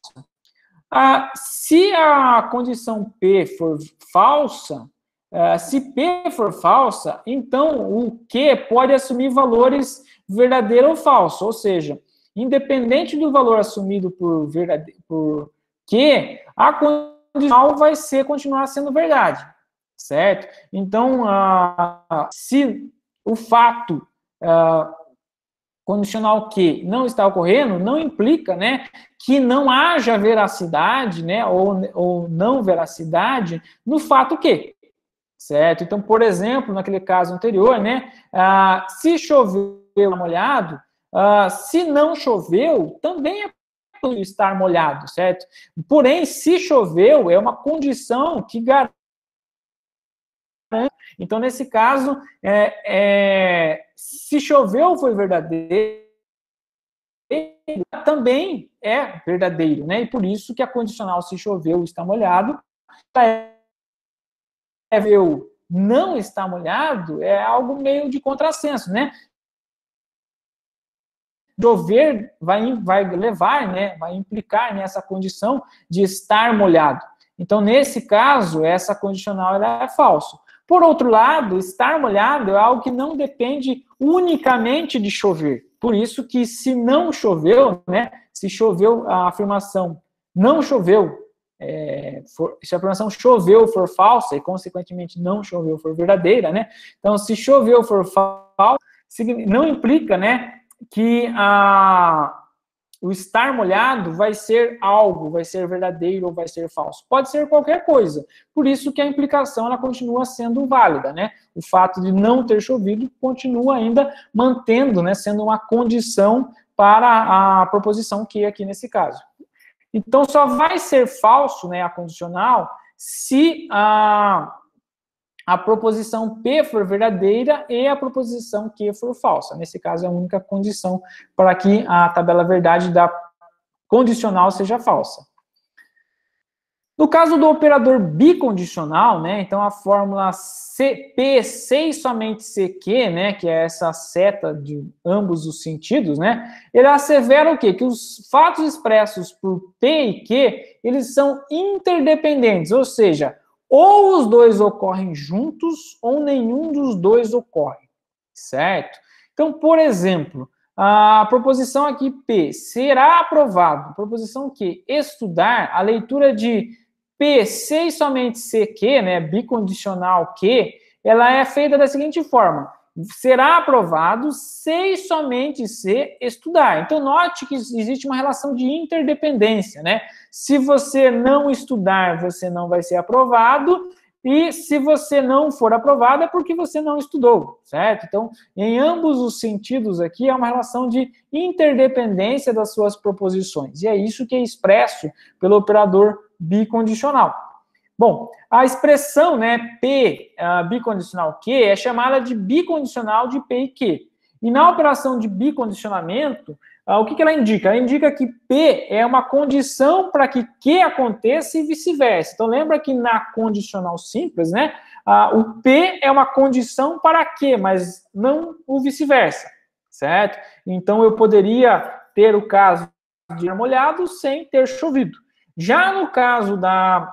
Se a condição P for falsa, se P for falsa, então o Q pode assumir valores verdadeiro ou falso, ou seja, independente do valor assumido por Q, a condicional vai continuar sendo verdade, certo? Então, se o fato condicional Q não está ocorrendo, não implica, né, que não haja veracidade, né, ou não veracidade no fato Q, certo? Então, por exemplo, naquele caso anterior, né, se choveu molhado, se não choveu, também é possível estar molhado, certo? Porém, se choveu, é uma condição que garante. Então, nesse caso, se choveu foi verdadeiro, também é verdadeiro, né? E por isso que a condicional se choveu está molhado, não está molhado, é algo meio de contrassenso, né? Chover vai levar, né? Vai implicar nessa condição de estar molhado. Então, nesse caso, essa condicional ela é falsa. Por outro lado, estar molhado é algo que não depende unicamente de chover. Por isso que se não choveu, né, se choveu a afirmação não choveu, se a afirmação choveu for falsa e, consequentemente, não choveu for verdadeira, né, então, se choveu for falsa, não implica, né, que o estar molhado vai ser algo, vai ser verdadeiro ou vai ser falso. Pode ser qualquer coisa. Por isso que a implicação ela continua sendo válida, né? O fato de não ter chovido continua ainda mantendo, né, sendo uma condição para a proposição Q aqui nesse caso. Então, só vai ser falso, né, a condicional, se a proposição P for verdadeira e a proposição Q for falsa. Nesse caso, é a única condição para que a tabela verdade da condicional seja falsa. No caso do operador bicondicional, né, então a fórmula P, C e somente CQ, né, que é essa seta de ambos os sentidos, né, ele assevera o quê? Que os fatos expressos por P e Q, eles são interdependentes, ou seja, ou os dois ocorrem juntos, ou nenhum dos dois ocorre, certo? Então, por exemplo, a proposição aqui P será aprovado. Proposição Q, estudar, a leitura de P, C e somente CQ, né, bicondicional Q, ela é feita da seguinte forma: será aprovado se e somente se estudar. Então, note que existe uma relação de interdependência, né? Se você não estudar, você não vai ser aprovado, e se você não for aprovado, é porque você não estudou, certo? Então, em ambos os sentidos aqui, é uma relação de interdependência das suas proposições. E é isso que é expresso pelo operador bicondicional. Bom, a expressão, né, P bicondicional Q é chamada de bicondicional de P e Q. E na operação de bicondicionamento, O que ela indica? Ela indica que P é uma condição para que Q aconteça e vice-versa. Então, lembra que na condicional simples, né, o P é uma condição para Q, mas não o vice-versa, certo? Então, eu poderia ter o caso de molhado sem ter chovido. Já no caso da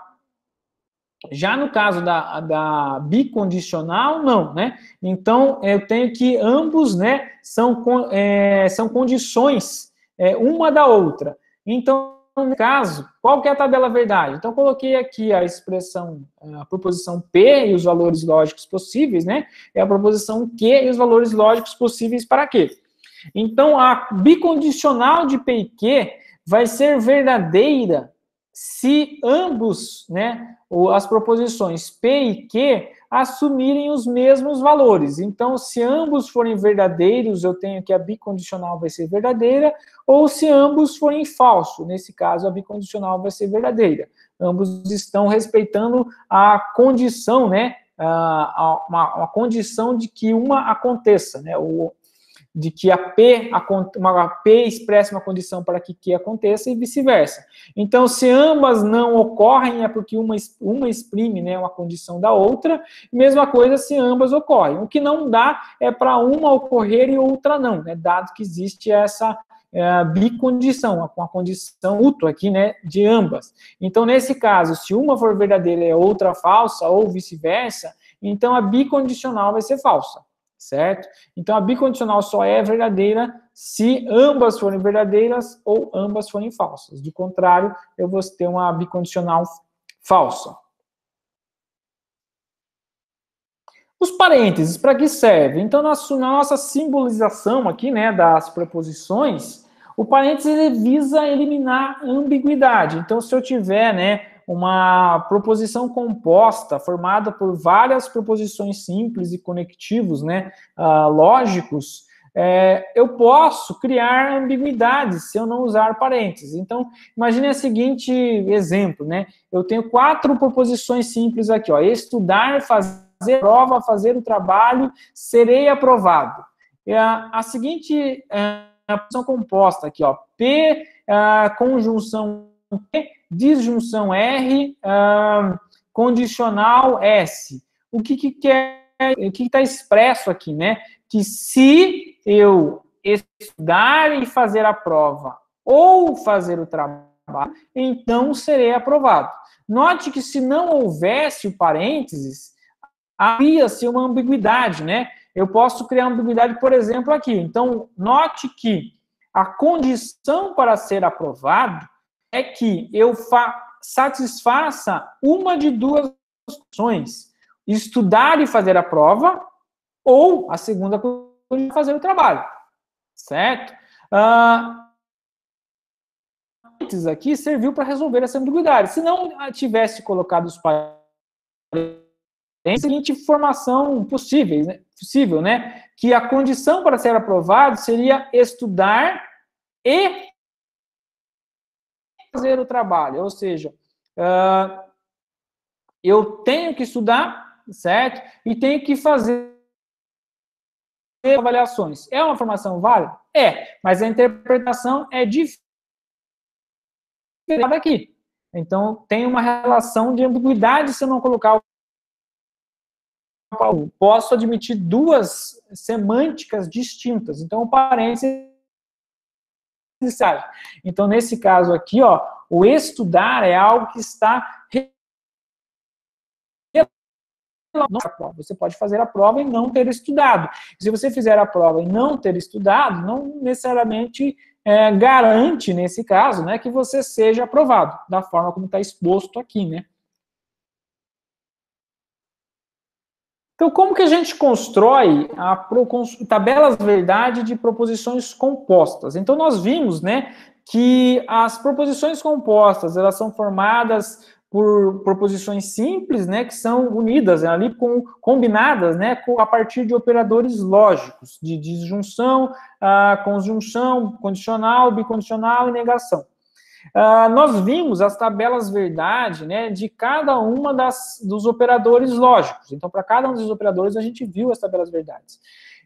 bicondicional, não, né? Então, eu tenho que ambos, né, são condições uma da outra. Então, no caso, qual que é a tabela verdade? Então, coloquei aqui a expressão, a proposição P e os valores lógicos possíveis, né? É a proposição Q e os valores lógicos possíveis para Q. Então, a bicondicional de P e Q vai ser verdadeira se ambos, né, as proposições P e Q assumirem os mesmos valores. Então, se ambos forem verdadeiros, eu tenho que a bicondicional vai ser verdadeira, ou se ambos forem falso, nesse caso, a bicondicional vai ser verdadeira. Ambos estão respeitando a condição, né, uma condição de que uma aconteça, né, de que a P expressa uma condição para que Q aconteça e vice-versa. Então, se ambas não ocorrem, é porque uma exprime, né, uma condição da outra, mesma coisa se ambas ocorrem. O que não dá é para uma ocorrer e outra não, né, dado que existe essa bicondição, com a condição mútua aqui, né, de ambas. Então, nesse caso, se uma for verdadeira e a outra falsa, ou vice-versa, então a bicondicional vai ser falsa. Certo? Então, a bicondicional só é verdadeira se ambas forem verdadeiras ou ambas forem falsas. De contrário, eu vou ter uma bicondicional falsa. Os parênteses, para que serve? Então, na nossa simbolização aqui, né, das preposições, o parênteses ele visa eliminar a ambiguidade. Então, se eu tiver, né, uma proposição composta formada por várias proposições simples e conectivos, né, lógicos, eu posso criar ambiguidades se eu não usar parênteses. Então, imagine o seguinte exemplo, né? Eu tenho 4 proposições simples aqui, ó: estudar, fazer prova, fazer o trabalho, serei aprovado. A seguinte proposição composta aqui, ó: P, conjunção P, disjunção R, condicional S. O que está expresso aqui, né? Que se eu estudar e fazer a prova ou fazer o trabalho, então serei aprovado. Note que se não houvesse o parênteses, havia-se uma ambiguidade, né? Eu posso criar uma ambiguidade, por exemplo, aqui. Então, note que a condição para ser aprovado é que eu satisfaça uma de duas condições: estudar e fazer a prova, ou a segunda condição, fazer o trabalho, certo? Antes aqui serviu para resolver essa ambiguidade. Se não tivesse colocado os parênteses, tem a seguinte informação possível, né? Que a condição para ser aprovado seria estudar e fazer o trabalho, ou seja, eu tenho que estudar, certo? E tenho que fazer avaliações. É uma informação válida? É, mas a interpretação é diferente daqui. Então, tem uma relação de ambiguidade se eu não colocar o posso admitir duas semânticas distintas. Então, o parênteses. Então, nesse caso aqui, ó, o estudar é algo que está... Você pode fazer a prova e não ter estudado. Se você fizer a prova e não ter estudado, não necessariamente garante, nesse caso, né, que você seja aprovado, da forma como está exposto aqui, né? Então, como que a gente constrói tabelas verdade de proposições compostas? Então, nós vimos, né, que as proposições compostas, elas são formadas por proposições simples, né, que são unidas, né, ali combinadas, né, a partir de operadores lógicos, de disjunção, conjunção, condicional, bicondicional e negação. Nós vimos as tabelas verdade, né, de cada uma dos operadores lógicos. Então, para cada um dos operadores, a gente viu as tabelas verdades.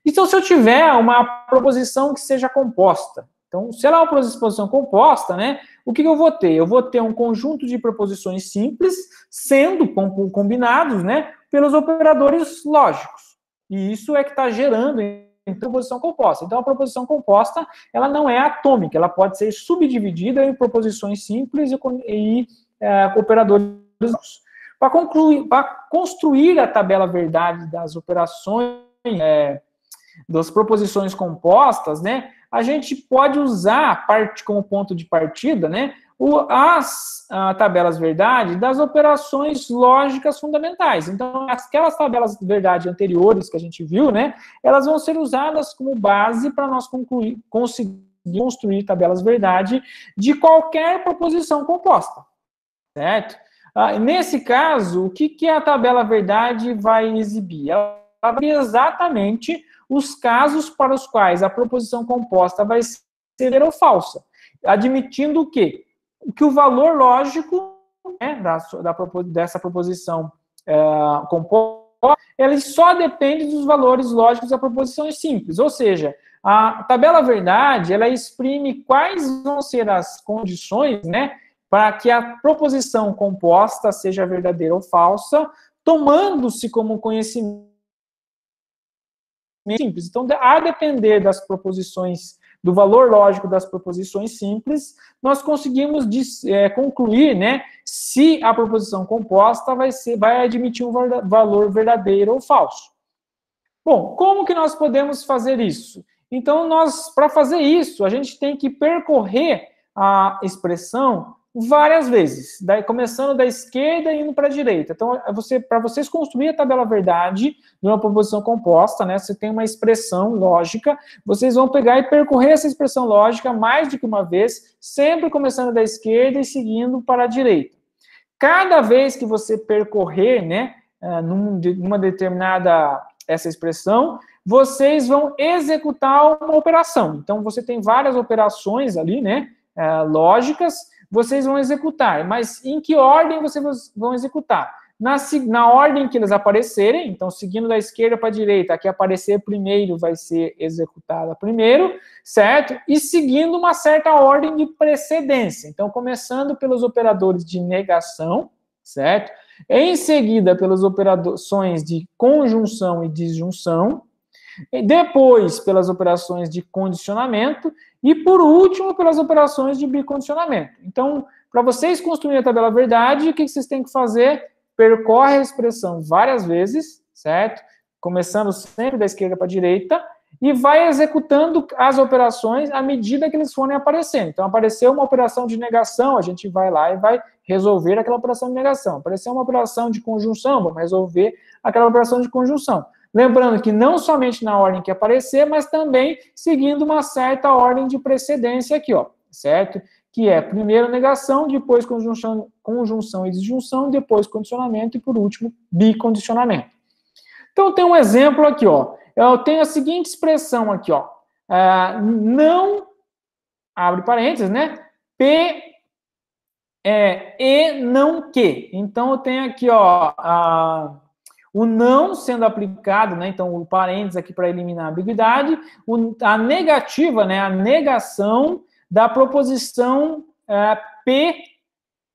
Então, se eu tiver uma proposição que seja composta, Então, se ela é uma proposição composta, né, o que eu vou ter? Eu vou ter um conjunto de proposições simples sendo combinados, né, pelos operadores lógicos. E isso é que está gerando em proposição composta. Então, a proposição composta, ela não é atômica, ela pode ser subdividida em proposições simples e operadores lógicos. Para construir a tabela verdade das operações, das proposições compostas, né, a gente pode usar como ponto de partida, né, as tabelas verdade das operações lógicas fundamentais. Então, aquelas tabelas verdade anteriores que a gente viu, né, elas vão ser usadas como base para nós conseguir construir tabelas verdade de qualquer proposição composta, certo? Nesse caso, o que a tabela verdade vai exibir? Ela vai exatamente os casos para os quais a proposição composta vai ser verdadeira ou falsa, admitindo o quê? Que o valor lógico, né, dessa proposição composta, ele só depende dos valores lógicos da proposição simples, ou seja, a tabela verdade, ela exprime quais vão ser as condições, né, para que a proposição composta seja verdadeira ou falsa, tomando-se como conhecimento simples. Então, a depender das proposições, do valor lógico das proposições simples, nós conseguimos concluir, né, se a proposição composta vai admitir um valor verdadeiro ou falso. Bom, como que nós podemos fazer isso? Então, para fazer isso, a gente tem que percorrer a expressão várias vezes, começando da esquerda e indo para a direita. Então, para vocês construir a tabela verdade de uma proposição composta, né, você tem uma expressão lógica, vocês vão pegar e percorrer essa expressão lógica mais do que uma vez, sempre começando da esquerda e seguindo para a direita. Cada vez que você percorrer, né, numa determinada essa expressão, vocês vão executar uma operação. Então, você tem várias operações ali, né, lógicas, vocês vão executar, mas em que ordem vocês vão executar? Na ordem que eles aparecerem, então, seguindo da esquerda para a direita, a que aparecer primeiro vai ser executada primeiro, certo? E seguindo uma certa ordem de precedência. Então, começando pelos operadores de negação, certo? Em seguida, pelas operações de conjunção e disjunção, e depois pelas operações de condicionamento, e por último, pelas operações de bicondicionamento. Então, para vocês construírem a tabela verdade, o que vocês têm que fazer? Percorre a expressão várias vezes, certo? Começando sempre da esquerda para a direita, e vai executando as operações à medida que eles forem aparecendo. Então, apareceu uma operação de negação, a gente vai lá e vai resolver aquela operação de negação. Apareceu uma operação de conjunção, vamos resolver aquela operação de conjunção. Lembrando que não somente na ordem que aparecer, mas também seguindo uma certa ordem de precedência aqui, ó, certo? Que é primeiro negação, depois conjunção e disjunção, depois condicionamento e, por último, bicondicionamento. Então, tem um exemplo aqui, ó. Eu tenho a seguinte expressão aqui, ó. Não, abre parênteses, né? E não que. Então, eu tenho aqui, ó, o não sendo aplicado, né? Então, o parênteses aqui para eliminar a ambiguidade, a negativa, né? A negação da proposição P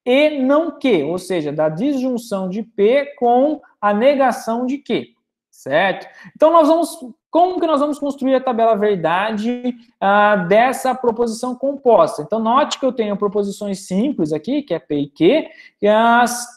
e não que, ou seja, da disjunção de P com a negação de que, certo? Então, como que nós vamos construir a tabela verdade dessa proposição composta? Então, note que eu tenho proposições simples aqui, que é P e Q,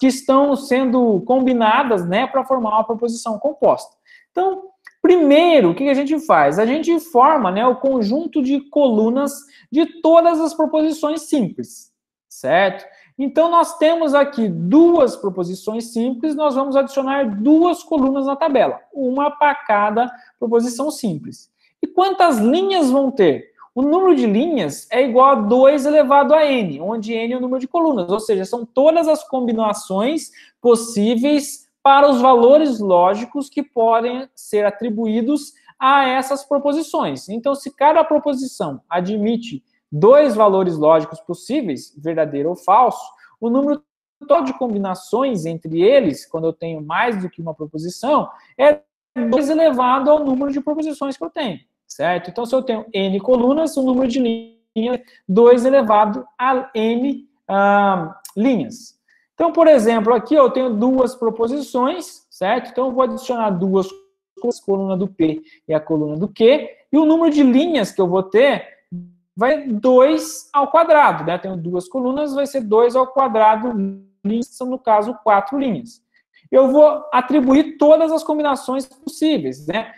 que estão sendo combinadas, né, para formar uma proposição composta. Então, primeiro, o que a gente faz? A gente forma, né, o conjunto de colunas de todas as proposições simples, certo? Então, nós temos aqui duas proposições simples, nós vamos adicionar duas colunas na tabela, uma para cada proposição simples. E quantas linhas vão ter? O número de linhas é igual a 2 elevado a n, onde n é o número de colunas, ou seja, são todas as combinações possíveis para os valores lógicos que podem ser atribuídos a essas proposições. Então, se cada proposição admite 2 valores lógicos possíveis, verdadeiro ou falso, o número total de combinações entre eles, quando eu tenho mais do que uma proposição, é 2 elevado ao número de proposições que eu tenho, certo? Então, se eu tenho n colunas, o número de linhas 2 elevado a n linhas. Então, por exemplo, aqui eu tenho duas proposições, certo? Então, eu vou adicionar duas colunas, a coluna do P e a coluna do Q, e o número de linhas que eu vou ter vai 2 ao quadrado, né? Tenho duas colunas, vai ser 2 ao quadrado, linhas são, no caso, 4 linhas. Eu vou atribuir todas as combinações possíveis, né?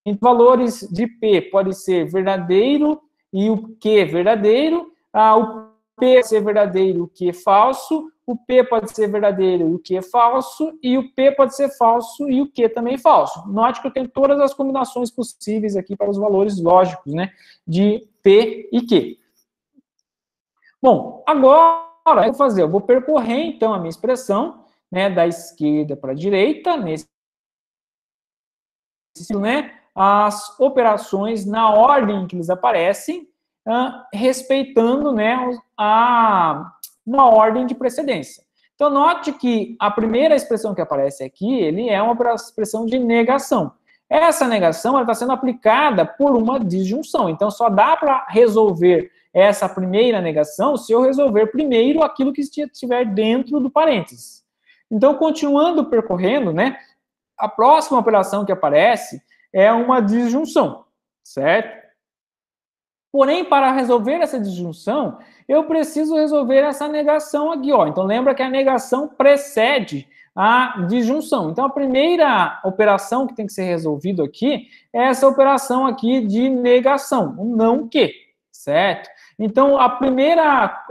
Em valores de P pode ser verdadeiro e o Q verdadeiro, o P pode ser verdadeiro e o Q falso, o P pode ser verdadeiro e o Q falso, e o P pode ser falso e o Q também falso. Note que eu tenho todas as combinações possíveis aqui para os valores lógicos, né, de P e Q. Bom, agora eu vou fazer, eu vou percorrer então a minha expressão, né, da esquerda para a direita, nesse, né, as operações na ordem que eles aparecem, respeitando, né, uma ordem de precedência. Então, note que a primeira expressão que aparece aqui, ele é uma expressão de negação. Essa negação está sendo aplicada por uma disjunção. Então, só dá para resolver essa primeira negação se eu resolver primeiro aquilo que estiver dentro do parênteses. Então, continuando percorrendo, né, a próxima operação que aparece é uma disjunção, certo? Porém, para resolver essa disjunção, eu preciso resolver essa negação aqui, ó. Então, lembra que a negação precede a disjunção. Então, a primeira operação que tem que ser resolvida aqui é essa operação aqui de negação, o não que, certo? Então, a primeira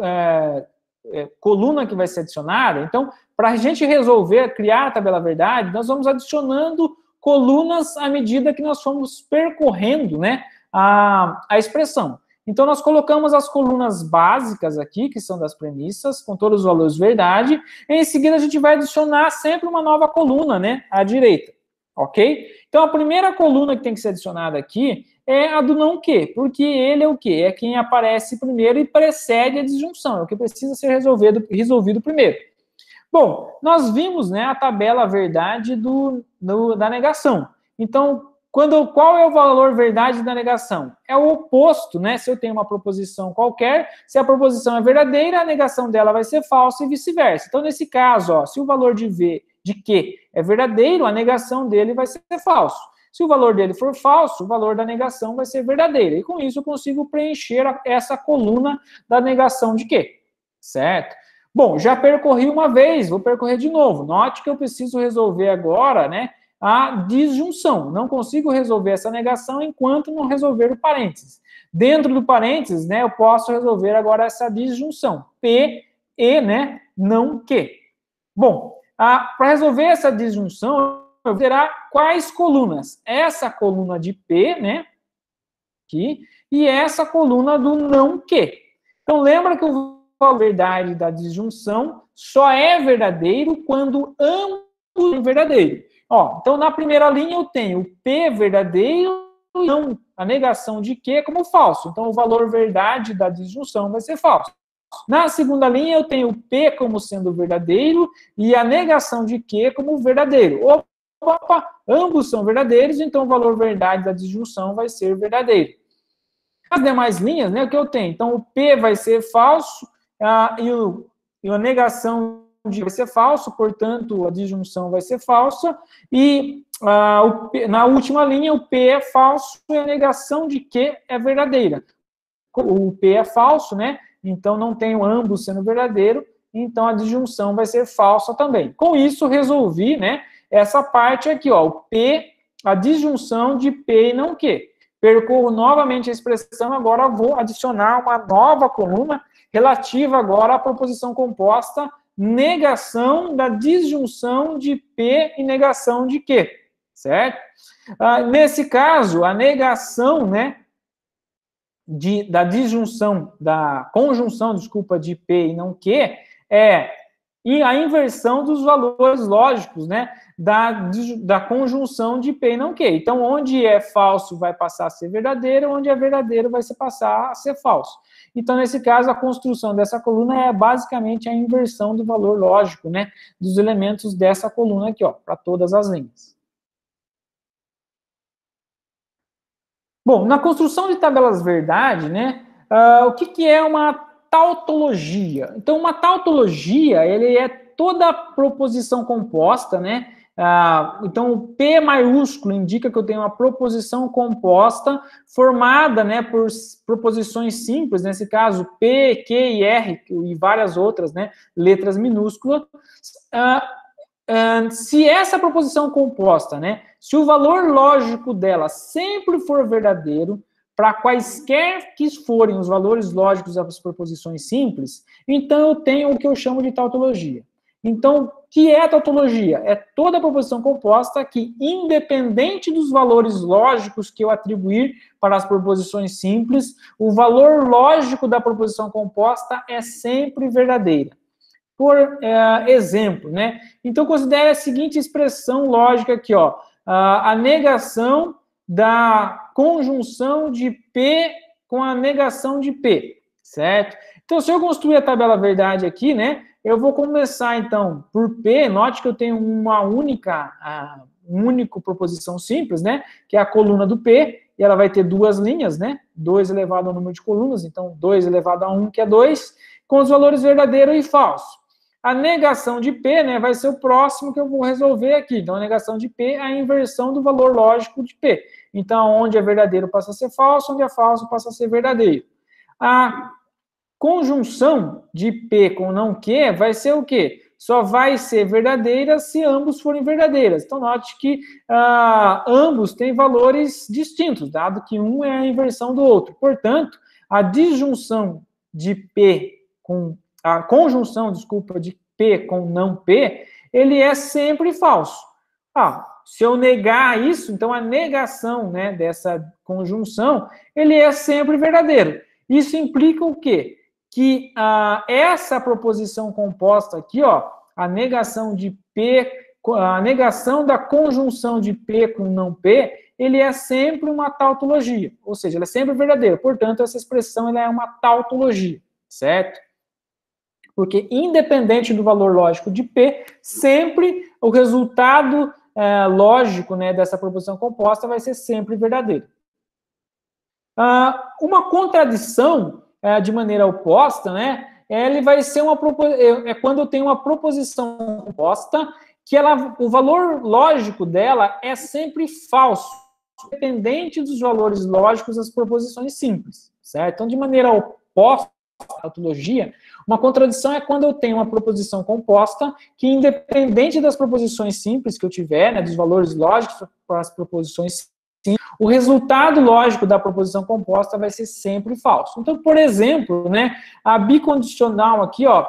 coluna que vai ser adicionada, então, para a gente resolver, criar a tabela verdade, nós vamos adicionando colunas à medida que nós formos percorrendo, né, a expressão. Então, nós colocamos as colunas básicas aqui, que são das premissas, com todos os valores verdade. Em seguida, a gente vai adicionar sempre uma nova coluna, né, à direita, ok? Então, a primeira coluna que tem que ser adicionada aqui é a do não que, porque ele é o quê? É quem aparece primeiro e precede a disjunção, é o que precisa ser resolvido primeiro. Bom, nós vimos, né, a tabela verdade da negação. Então, qual é o valor verdade da negação? É o oposto, né? Se eu tenho uma proposição qualquer, se a proposição é verdadeira, a negação dela vai ser falsa e vice-versa. Então, nesse caso, ó, se o valor de Q é verdadeiro, a negação dele vai ser falso. Se o valor dele for falso, o valor da negação vai ser verdadeiro. E com isso eu consigo preencher essa coluna da negação de Q, certo? Bom, já percorri uma vez, vou percorrer de novo. Note que eu preciso resolver agora, né, a disjunção. Não consigo resolver essa negação enquanto não resolver o parênteses. Dentro do parênteses, né, eu posso resolver agora essa disjunção. P e, né, não que. Bom, para resolver essa disjunção, eu vou ter quais colunas? Essa coluna de P, né, aqui, e essa coluna do não que. Então, lembra que o valor verdade da disjunção só é verdadeiro quando ambos são verdadeiros. Ó, então, na primeira linha, eu tenho P verdadeiro e não a negação de Q como falso. Então, o valor verdade da disjunção vai ser falso. Na segunda linha, eu tenho P como sendo verdadeiro e a negação de Q como verdadeiro. Opa, ambos são verdadeiros, então o valor verdade da disjunção vai ser verdadeiro. As demais linhas, né, o que eu tenho? Então, o P vai ser falso e a negação de vai ser falso, portanto, a disjunção vai ser falsa. E na última linha, o P é falso e a negação de Q é verdadeira. O P é falso, né? Então, não tenho ambos sendo verdadeiro, então a disjunção vai ser falsa também. Com isso, resolvi, né, essa parte aqui, ó, o P, a disjunção de P e não Q. Percorro novamente a expressão, agora vou adicionar uma nova coluna relativa agora à proposição composta, negação da disjunção de P e negação de Q, certo? Nesse caso, a negação, né, da disjunção, da conjunção, desculpa, de P e não Q, é a inversão dos valores lógicos, né, da conjunção de P e não Q. Então, onde é falso vai passar a ser verdadeiro, onde é verdadeiro vai passar a ser falso. Então, nesse caso, a construção dessa coluna é basicamente a inversão do valor lógico, né, dos elementos dessa coluna aqui, ó, para todas as linhas. Bom, na construção de tabelas verdade, né, O que é uma tautologia? Então, uma tautologia, ele é toda proposição composta, né? Então, o P maiúsculo indica que eu tenho uma proposição composta formada, né, por proposições simples, nesse caso, P, Q e R, e várias outras, né, letras minúsculas. Se essa proposição composta, né, se o valor lógico dela sempre for verdadeiro, para quaisquer que forem os valores lógicos das proposições simples, então eu tenho o que eu chamo de tautologia. Então, o que é a tautologia? É toda proposição composta que, independente dos valores lógicos que eu atribuir para as proposições simples, o valor lógico da proposição composta é sempre verdadeira. Por exemplo, né? Então, considere a seguinte expressão lógica aqui, ó. A negação da conjunção de P com a negação de P, certo? Então, se eu construir a tabela verdade aqui, né? Eu vou começar, então, por P. Note que eu tenho uma única proposição simples, né? Que é a coluna do P, e ela vai ter duas linhas, né? 2 elevado ao número de colunas, então 2 elevado a 1, que é 2, com os valores verdadeiro e falso. A negação de P, né, vai ser o próximo que eu vou resolver aqui. Então, a negação de P é a inversão do valor lógico de P. Então, onde é verdadeiro passa a ser falso, onde é falso passa a ser verdadeiro. A conjunção de P com não Q vai ser o quê? Só vai ser verdadeira se ambos forem verdadeiras. Então, note que ambos têm valores distintos, dado que um é a inversão do outro. Portanto, a disjunção de P com a conjunção, desculpa, de P com não P, ele é sempre falso. Se eu negar isso, então a negação, né, dessa conjunção, ele é sempre verdadeiro. Isso implica o quê? Que essa proposição composta aqui, ó, a negação de P, a negação da conjunção de P com não P, ele é sempre uma tautologia, ou seja, ela é sempre verdadeira. Portanto, essa expressão ela é uma tautologia, certo? Porque, independente do valor lógico de P, sempre o resultado lógico, né, dessa proposição composta vai ser sempre verdadeiro. Uma contradição, de maneira oposta, né, ele vai ser quando eu tenho uma proposição composta que o valor lógico dela é sempre falso, independente dos valores lógicos das proposições simples, certo? Então, de maneira oposta à tautologia, uma contradição é quando eu tenho uma proposição composta que, independente das proposições simples que eu tiver, né, dos valores lógicos para as proposições simples, o resultado lógico da proposição composta vai ser sempre falso. Então, por exemplo, né, a bicondicional aqui, ó,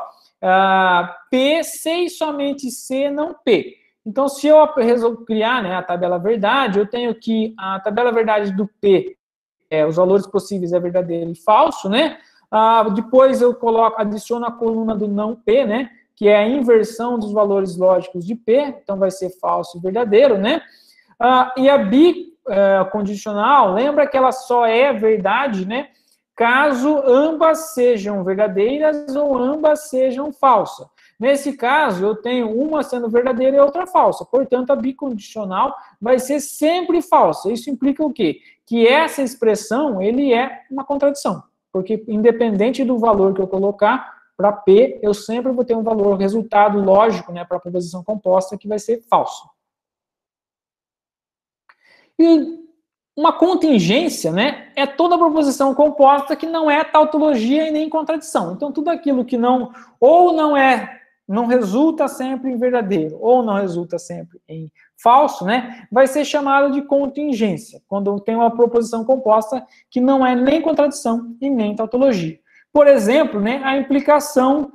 P, C e somente C, não P. Então, se eu resolver criar, né, a tabela verdade, eu tenho que a tabela verdade do P, os valores possíveis é verdadeiro e falso, né? Depois eu adiciono a coluna do não P, né? Que é a inversão dos valores lógicos de P, então vai ser falso e verdadeiro, né? E a bicondicional, lembra que ela só é verdade, né? Caso ambas sejam verdadeiras ou ambas sejam falsas. Nesse caso, eu tenho uma sendo verdadeira e outra falsa. Portanto, a bicondicional vai ser sempre falsa. Isso implica o quê? Que essa expressão, ele é uma contradição. Porque, independente do valor que eu colocar, para P, eu sempre vou ter um valor, resultado lógico, né, para a proposição composta, que vai ser falso. E uma contingência, né, é toda proposição composta que não é tautologia e nem contradição. Então, tudo aquilo que não resulta sempre em verdadeiro, ou não resulta sempre em falso, né, vai ser chamado de contingência, quando eu tenho uma proposição composta que não é nem contradição e nem tautologia. Por exemplo, né, a implicação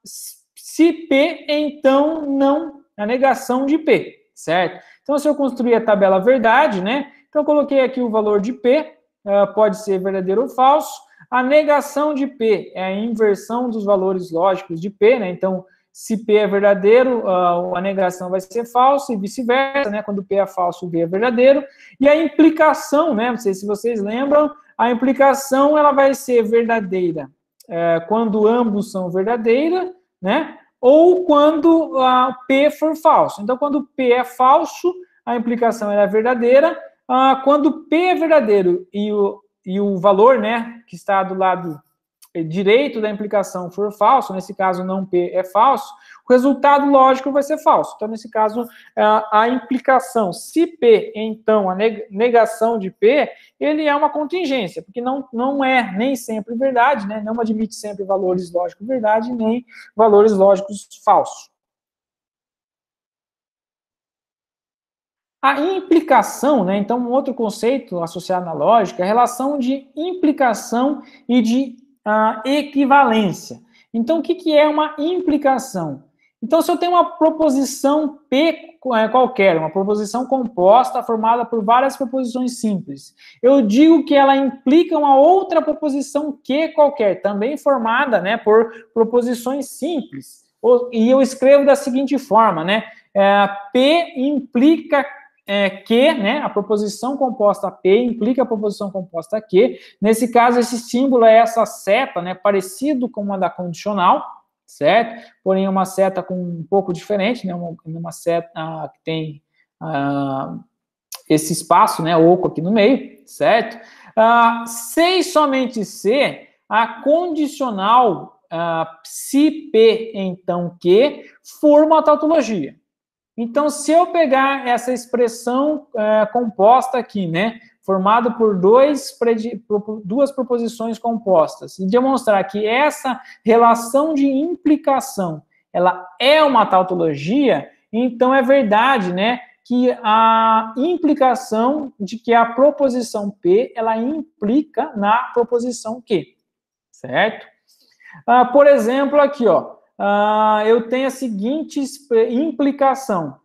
se P, então não, a negação de P, certo? Então, se eu construir a tabela verdade, né, então eu coloquei aqui o valor de P, pode ser verdadeiro ou falso. A negação de P é a inversão dos valores lógicos de P, né? Então, se P é verdadeiro, a negação vai ser falsa e vice-versa, né? Quando P é falso, P é verdadeiro. E a implicação, né? Não sei se vocês lembram, a implicação ela vai ser verdadeira quando ambos são verdadeiros, né? Ou quando P for falso. Então, quando P é falso, a implicação é verdadeira. Quando P é verdadeiro e e o valor, né, que está do lado direito da implicação for falso, nesse caso não P é falso, o resultado lógico vai ser falso. Então, nesse caso, a implicação, se P, então, a negação de P, ele é uma contingência, porque não é nem sempre verdade, né? Não admite sempre valores lógicos verdade, nem valores lógicos falsos. A implicação, né? Então, um outro conceito associado à lógica é a relação de implicação e de equivalência. Então, o que é uma implicação? Então, se eu tenho uma proposição P qualquer, uma proposição composta formada por várias proposições simples, eu digo que ela implica uma outra proposição Q qualquer, também formada, né, por proposições simples. E eu escrevo da seguinte forma, né? P implica Q, né, a proposição composta P implica a proposição composta Q. Nesse caso, esse símbolo é essa seta, né, parecido com uma da condicional, certo? Porém, é uma seta com um pouco diferente, né, uma seta que tem esse espaço, né, oco aqui no meio, certo? Se e somente se a condicional se P, então Q, for uma tautologia. Então, se eu pegar essa expressão composta aqui, né, formada por duas proposições compostas, e demonstrar que essa relação de implicação, ela é uma tautologia, então é verdade, né, que a implicação de que a proposição P, ela implica na proposição Q, certo? Por exemplo, aqui, ó, eu tenho a seguinte implicação.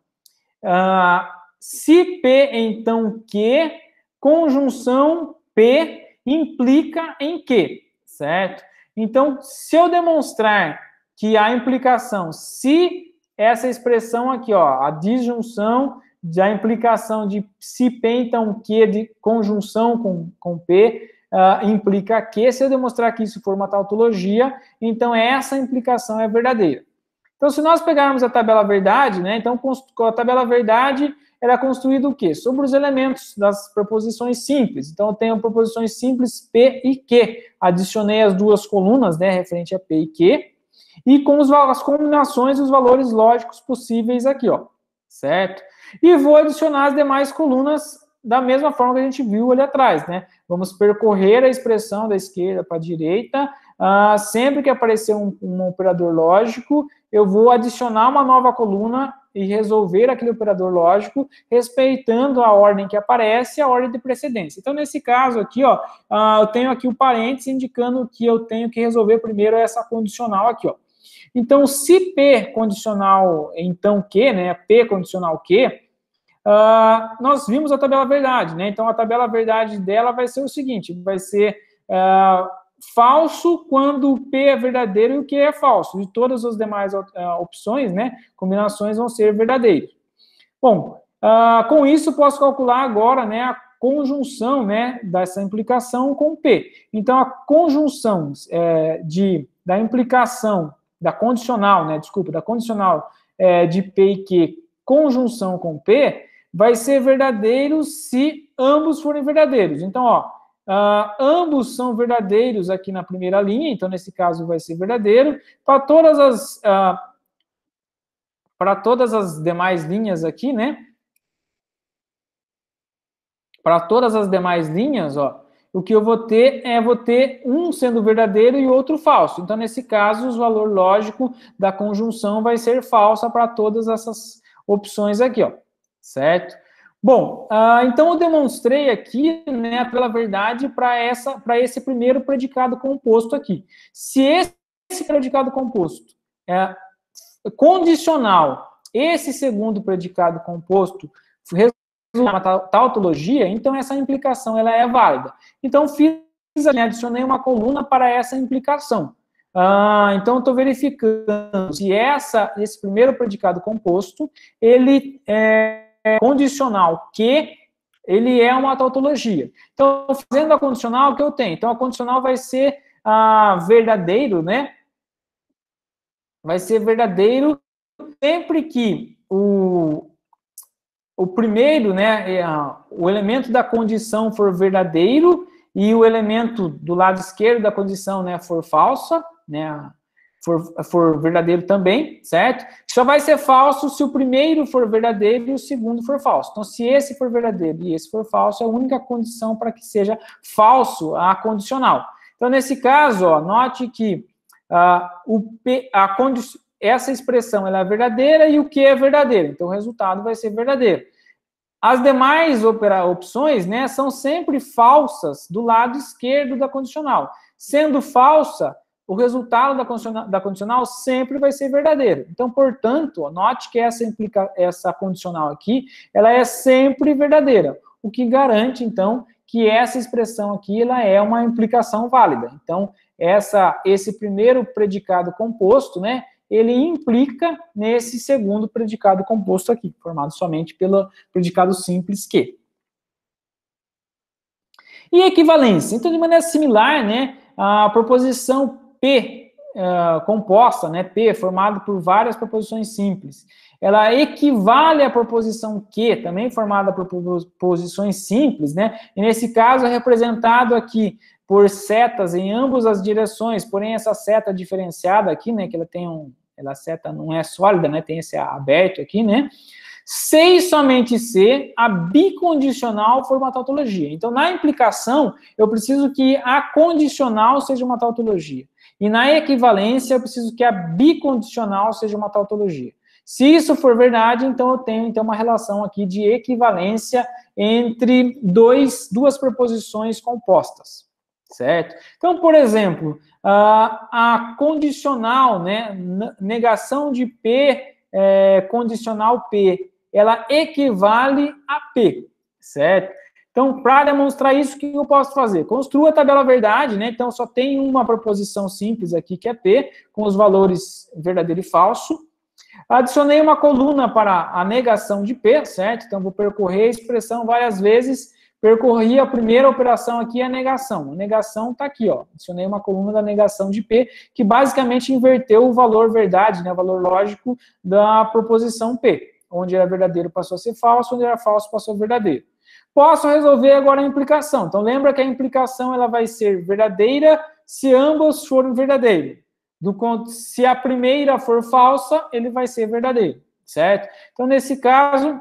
Se P, então Q, conjunção P implica em Q, certo? Então, se eu demonstrar que a implicação, se essa expressão aqui, ó, a disjunção da implicação de se P, então Q, de conjunção com P, implica Q, se eu demonstrar que isso for uma tautologia, então essa implicação é verdadeira. Então, se nós pegarmos a tabela verdade, né, então a tabela verdade era construída o quê? Sobre os elementos das proposições simples. Então, eu tenho proposições simples P e Q. Adicionei as duas colunas, né, referente a P e Q, e com as combinações e os valores lógicos possíveis aqui, ó, certo? E vou adicionar as demais colunas da mesma forma que a gente viu ali atrás, né? Vamos percorrer a expressão da esquerda para a direita. Sempre que aparecer um operador lógico, eu vou adicionar uma nova coluna e resolver aquele operador lógico, respeitando a ordem que aparece e a ordem de precedência. Então, nesse caso aqui, ó, eu tenho aqui o parênteses indicando que eu tenho que resolver primeiro essa condicional aqui, ó. Então, se P condicional, então Q, né, P condicional Q, nós vimos a tabela verdade, né? Então, a tabela verdade dela vai ser o seguinte, vai ser falso quando o P é verdadeiro e o Q é falso. E todas as demais opções, né, combinações vão ser verdadeiras. Bom, com isso, posso calcular agora, né, a conjunção, né, dessa implicação com P. Então, a conjunção da implicação, da condicional, né, desculpa, da condicional de P e Q, conjunção com P, vai ser verdadeiro se ambos forem verdadeiros. Então, ó, ambos são verdadeiros aqui na primeira linha, então, nesse caso, vai ser verdadeiro. Para todas as demais linhas aqui, né? Para todas as demais linhas, ó, o que eu vou ter um sendo verdadeiro e outro falso. Então, nesse caso, o valor lógico da conjunção vai ser falsa para todas essas opções aqui, ó, certo? Bom, então eu demonstrei aqui, né, pela verdade, para esse primeiro predicado composto aqui. Se esse predicado composto é condicional, esse segundo predicado composto resulta uma tautologia, então essa implicação ela é válida. Então, adicionei uma coluna para essa implicação. Então, estou verificando se esse primeiro predicado composto, ele é condicional, que ele é uma tautologia. Então, fazendo a condicional, o que eu tenho? Então, a condicional vai ser verdadeiro, né? Vai ser verdadeiro sempre que o primeiro, né, o elemento da condição for verdadeiro e o elemento do lado esquerdo da condição, né, for falsa, né, for verdadeiro também, certo? Só vai ser falso se o primeiro for verdadeiro e o segundo for falso. Então, se esse for verdadeiro e esse for falso, é a única condição para que seja falso a condicional. Então, nesse caso, ó, note que essa expressão ela é verdadeira e o que é verdadeiro. Então, o resultado vai ser verdadeiro. As demais opções, né, são sempre falsas do lado esquerdo da condicional. Sendo falsa, o resultado da condicional sempre vai ser verdadeiro. Então, portanto, note que essa condicional aqui, ela é sempre verdadeira, o que garante, então, que essa expressão aqui, ela é uma implicação válida. Então, esse primeiro predicado composto, né, ele implica nesse segundo predicado composto aqui, formado somente pelo predicado simples que. E equivalência? Então, de maneira similar, né, a proposição P composta, né, P, formada por várias proposições simples, ela equivale à proposição Q, também formada por proposições simples, né, e nesse caso é representado aqui por setas em ambas as direções, porém essa seta diferenciada aqui, né, que ela seta não é sólida, né, tem esse aberto aqui, né, se e somente se a bicondicional for uma tautologia. Então, na implicação, eu preciso que a condicional seja uma tautologia. E na equivalência, eu preciso que a bicondicional seja uma tautologia. Se isso for verdade, então eu tenho uma relação aqui de equivalência entre duas proposições compostas, certo? Então, por exemplo, a condicional, né, negação de P, condicional P, ela equivale a P, certo? Então, para demonstrar isso, o que eu posso fazer? Construa a tabela verdade, né? Então, só tem uma proposição simples aqui, que é P, com os valores verdadeiro e falso. Adicionei uma coluna para a negação de P, certo? Então, vou percorrer a expressão várias vezes. Percorri a primeira operação aqui, a negação. A negação está aqui, ó. Adicionei uma coluna da negação de P, que basicamente inverteu o valor verdade, né? O valor lógico da proposição P. Onde era verdadeiro passou a ser falso, onde era falso passou a verdadeiro. Posso resolver agora a implicação. Então, lembra que a implicação ela vai ser verdadeira se ambos forem verdadeiros. Se a primeira for falsa, ele vai ser verdadeiro, certo? Então, nesse caso,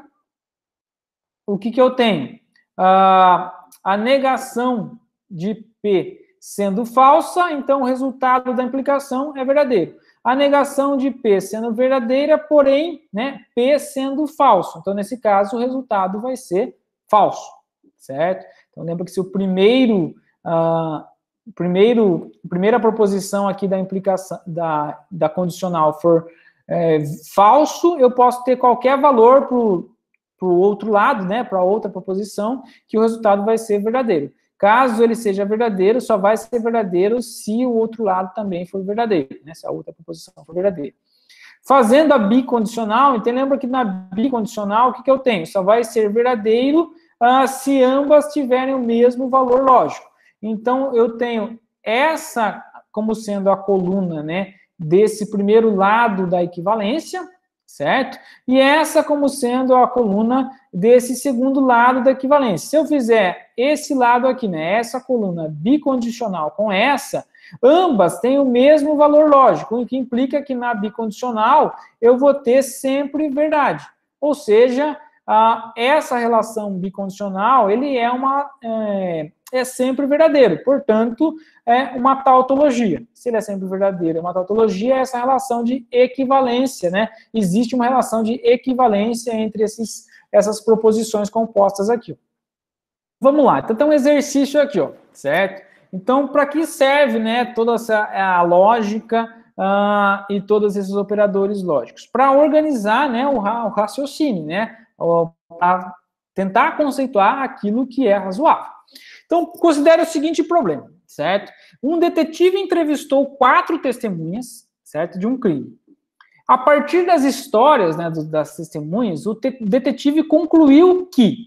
o que eu tenho? A negação de P sendo falsa, então o resultado da implicação é verdadeiro. A negação de P sendo verdadeira, porém, né, P sendo falso. Então, nesse caso, o resultado vai ser falso, certo? Então, lembra que se a primeira proposição aqui da implicação, da condicional for falso, eu posso ter qualquer valor para o outro lado, né, para outra proposição, que o resultado vai ser verdadeiro. Caso ele seja verdadeiro, só vai ser verdadeiro se o outro lado também for verdadeiro, né, se a outra proposição for verdadeira. Fazendo a bicondicional, então lembra que na bicondicional, o que eu tenho? Só vai ser verdadeiro se ambas tiverem o mesmo valor lógico. Então, eu tenho essa como sendo a coluna, né, desse primeiro lado da equivalência, certo? E essa como sendo a coluna desse segundo lado da equivalência. Se eu fizer esse lado aqui, né, essa coluna bicondicional com essa, ambas têm o mesmo valor lógico, o que implica que na bicondicional eu vou ter sempre verdade. Ou seja, essa relação bicondicional, ele é sempre verdadeiro, portanto, é uma tautologia. Se ele é sempre verdadeiro, é uma tautologia, é essa relação de equivalência, né? Existe uma relação de equivalência entre essas proposições compostas aqui. Vamos lá, então tem um exercício aqui, ó, certo? Então, para que serve, né, toda a lógica e todos esses operadores lógicos? Para organizar, né, o raciocínio, né? Para tentar conceituar aquilo que é razoável. Então, considere o seguinte problema, certo? Um detetive entrevistou 4 testemunhas, certo, de um crime. A partir das histórias, né, das testemunhas, o detetive concluiu que,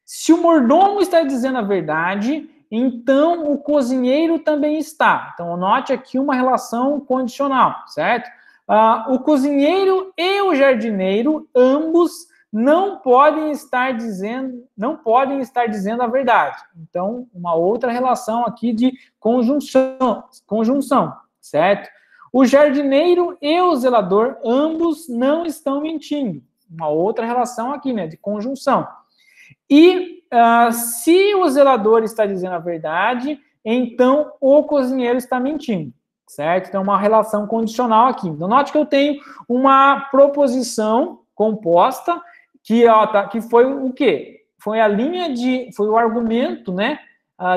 se o mordomo está dizendo a verdade, então o cozinheiro também está. Então, note aqui uma relação condicional, certo? O cozinheiro e o jardineiro, ambos não podem estar dizendo a verdade. Então, uma outra relação aqui de conjunção, certo? O jardineiro e o zelador, ambos não estão mentindo. Uma outra relação aqui, né, de conjunção. E se o zelador está dizendo a verdade, então o cozinheiro está mentindo, certo? Então, uma relação condicional aqui. Então, note que eu tenho uma proposição composta que foi o quê? Foi foi o argumento, né,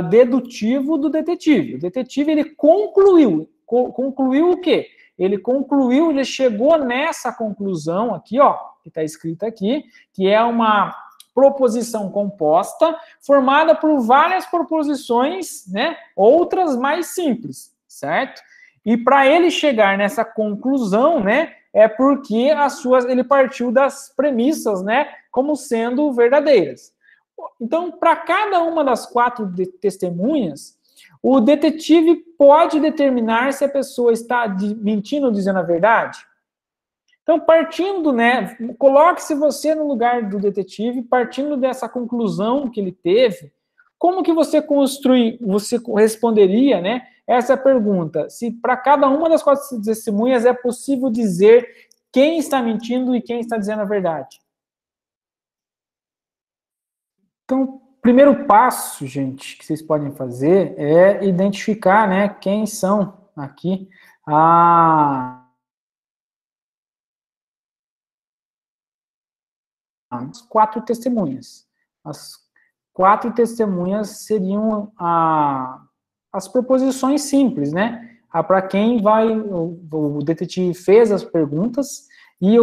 dedutivo do detetive. O detetive, ele concluiu o quê? Ele chegou nessa conclusão aqui, ó, que está escrita aqui, que é uma proposição composta, formada por várias proposições, né, outras mais simples, certo? E para ele chegar nessa conclusão, né, é porque ele partiu das premissas, né, como sendo verdadeiras. Então, para cada uma das 4 testemunhas, o detetive pode determinar se a pessoa está mentindo ou dizendo a verdade. Então, partindo, né, coloque-se você no lugar do detetive, partindo dessa conclusão que ele teve, como que você responderia, né, essa pergunta? Se para cada uma das 4 testemunhas é possível dizer quem está mentindo e quem está dizendo a verdade? Então, o primeiro passo, gente, que vocês podem fazer é identificar, né, quem são aqui as 4 testemunhas. As 4 testemunhas seriam as proposições simples, né? Para quem o detetive fez as perguntas e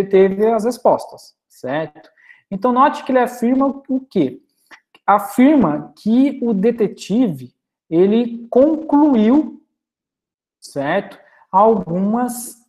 teve as respostas, certo? Então, note que ele afirma o quê? Afirma que o detetive, ele concluiu, certo? Algumas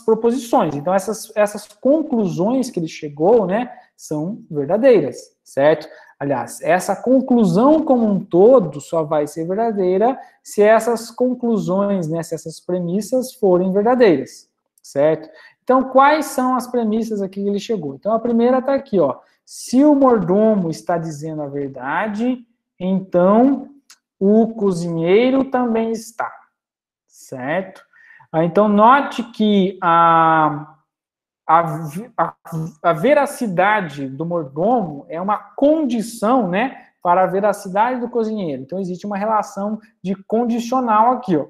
proposições. Então, essas conclusões que ele chegou, né, são verdadeiras, certo? Aliás, essa conclusão como um todo só vai ser verdadeira se essas conclusões, né, se essas premissas forem verdadeiras, certo? Então, quais são as premissas aqui que ele chegou? Então, a primeira está aqui, ó. Se o mordomo está dizendo a verdade, então o cozinheiro também está, certo? Então, note que a veracidade do mordomo é uma condição, né, para a veracidade do cozinheiro. Então, existe uma relação de condicional aqui, ó,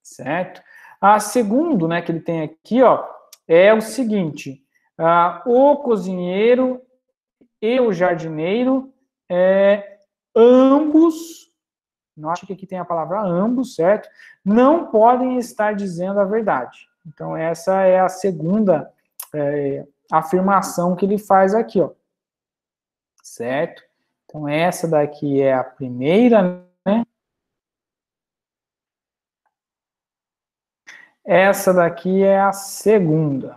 certo? A segundo, né, que ele tem aqui, ó, é o seguinte, o cozinheiro e o jardineiro, ambos, note que aqui tem a palavra ambos, certo? Não podem estar dizendo a verdade. Então, essa é a segunda afirmação que ele faz aqui, ó. Certo? Então, essa daqui é a primeira, né? Essa daqui é a segunda.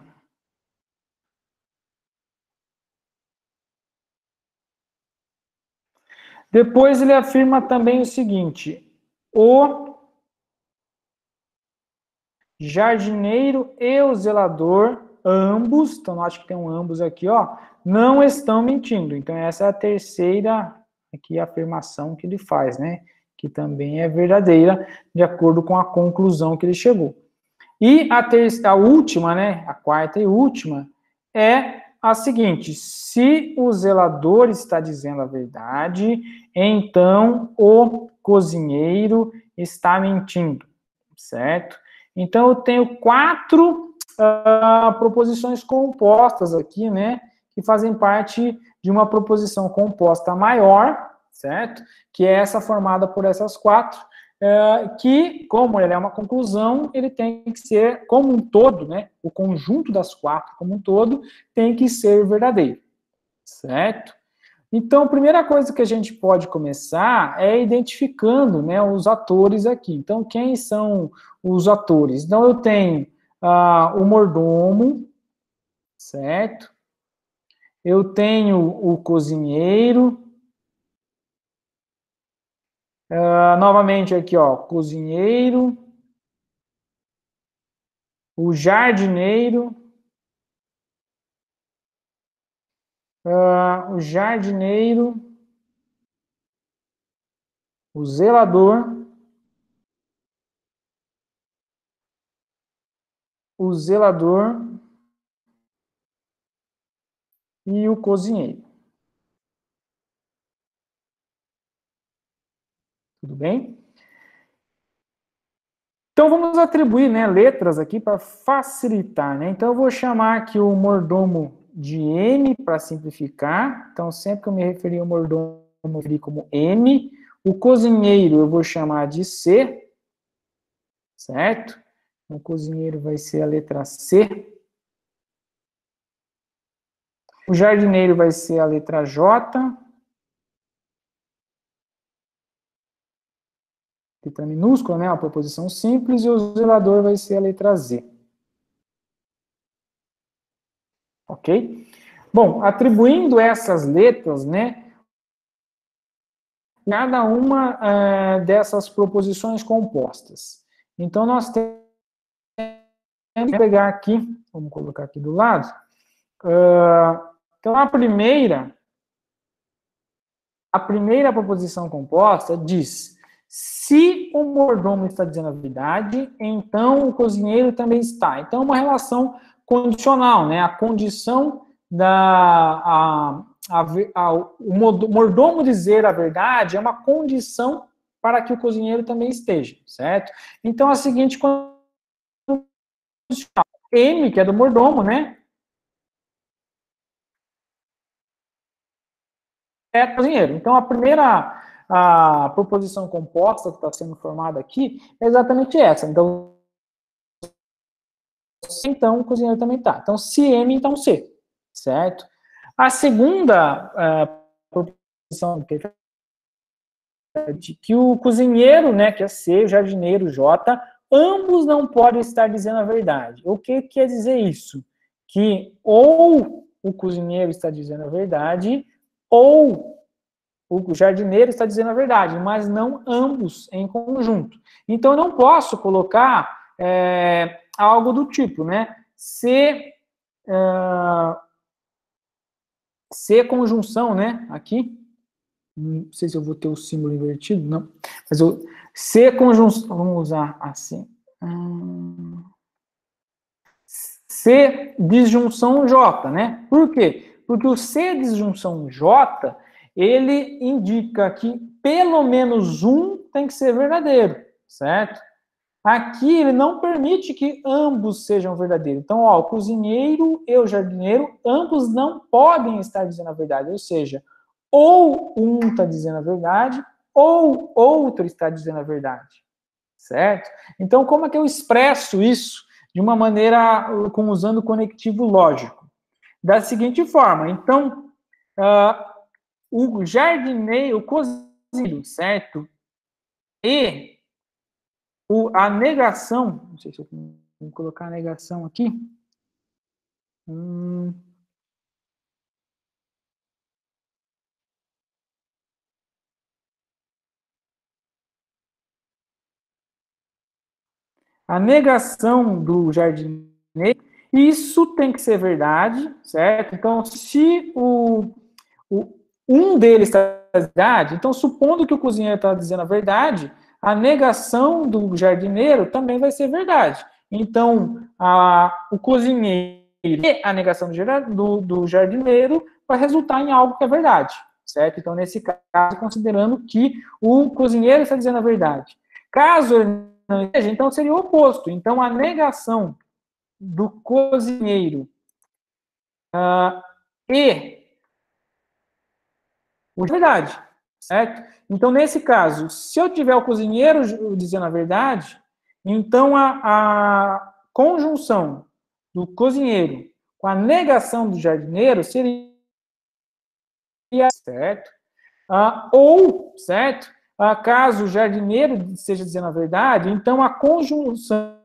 Depois ele afirma também o seguinte, o jardineiro e o zelador, ambos, então acho que tem um ambos aqui, ó, não estão mentindo. Então essa é a terceira aqui afirmação que ele faz, né? Que também é verdadeira, de acordo com a conclusão que ele chegou. E a última, né? A quarta e última é a seguinte: se o zelador está dizendo a verdade, então o cozinheiro está mentindo, certo? Então, eu tenho 4 proposições compostas aqui, né, que fazem parte de uma proposição composta maior, certo? Que é essa formada por essas 4, que, como ele é uma conclusão, ele tem que ser, como um todo, né, o conjunto das 4 como um todo, tem que ser verdadeiro, certo? Então, a primeira coisa que a gente pode começar é identificando, né, os atores aqui. Então, quem são os atores? Então, eu tenho o mordomo, certo? Eu tenho o cozinheiro. Novamente aqui, ó, cozinheiro. O jardineiro. o jardineiro, o zelador, e o cozinheiro. Tudo bem? Então, vamos atribuir, né, letras aqui para facilitar, né? Então, eu vou chamar aqui o mordomo de M para simplificar. Então, sempre que eu me referir ao mordomo, eu me referir como M. O cozinheiro eu vou chamar de C, certo? O cozinheiro vai ser a letra C. O jardineiro vai ser a letra J. Letra minúscula, né? Uma proposição simples. E o zelador vai ser a letra Z. Ok? Bom, atribuindo essas letras, né? Cada uma dessas proposições compostas. Então, nós temos que pegar aqui, vamos colocar aqui do lado. Então, a primeira proposição composta diz: se o mordomo está dizendo a verdade, então o cozinheiro também está. Então, uma relação condicional, né? A condição o mordomo dizer a verdade é uma condição para que o cozinheiro também esteja, certo? Então, a seguinte condição, M, que é do mordomo, né? É cozinheiro. Então, a proposição composta que está sendo formada aqui é exatamente essa. Então, o cozinheiro também está. Então, se M, então C, certo? A segunda proposição que o cozinheiro, né, que é C, o jardineiro J, ambos não podem estar dizendo a verdade. O que quer dizer isso? Que ou o cozinheiro está dizendo a verdade, ou o jardineiro está dizendo a verdade, mas não ambos em conjunto. Então, eu não posso colocar algo do tipo, né? Se conjunção, né? Aqui. Não sei se eu vou ter o símbolo invertido, não. Mas C conjunção, vamos usar assim. C disjunção J, né? Por quê? Porque o C disjunção J, ele indica que pelo menos um tem que ser verdadeiro, certo? Aqui ele não permite que ambos sejam verdadeiros. Então, ó, o cozinheiro e o jardineiro, ambos não podem estar dizendo a verdade. Ou seja, ou um está dizendo a verdade, ou outro está dizendo a verdade. Certo? Então, como é que eu expresso isso de uma maneira usando o conectivo lógico? Da seguinte forma. Então, o jardineiro, o cozinheiro, certo? E a negação, não sei se eu vou colocar a negação aqui. A negação do jardineiro, isso tem que ser verdade, certo? Então, se um deles está dizendo a verdade, então, supondo que o cozinheiro está dizendo a verdade, a negação do jardineiro também vai ser verdade. Então, o cozinheiro e a negação do jardineiro vai resultar em algo que é verdade, certo? Então, nesse caso, considerando que o cozinheiro está dizendo a verdade. Caso ele não esteja, então seria o oposto. Então, a negação do cozinheiro e a verdade, certo? Então, nesse caso, se eu tiver o cozinheiro dizendo a verdade, então a conjunção do cozinheiro com a negação do jardineiro seria certo? Certo? Caso o jardineiro esteja dizendo a verdade, então a conjunção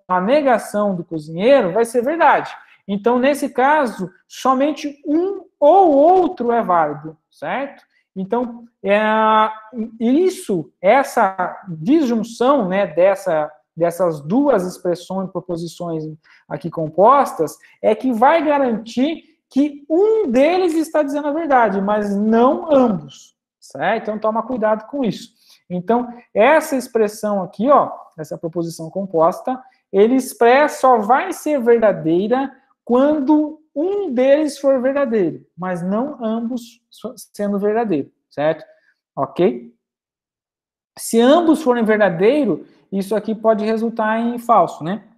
a negação do cozinheiro vai ser verdade. Então, nesse caso, somente um ou outro é válido, certo? Então, essa disjunção, né, dessas duas expressões, proposições aqui compostas, é que vai garantir que um deles está dizendo a verdade, mas não ambos, certo? Então, toma cuidado com isso. Então, essa expressão aqui, ó, essa proposição composta, ele expressa, só vai ser verdadeira quando um deles for verdadeiro, mas não ambos sendo verdadeiro, certo? Ok? Se ambos forem verdadeiros, isso aqui pode resultar em falso, né?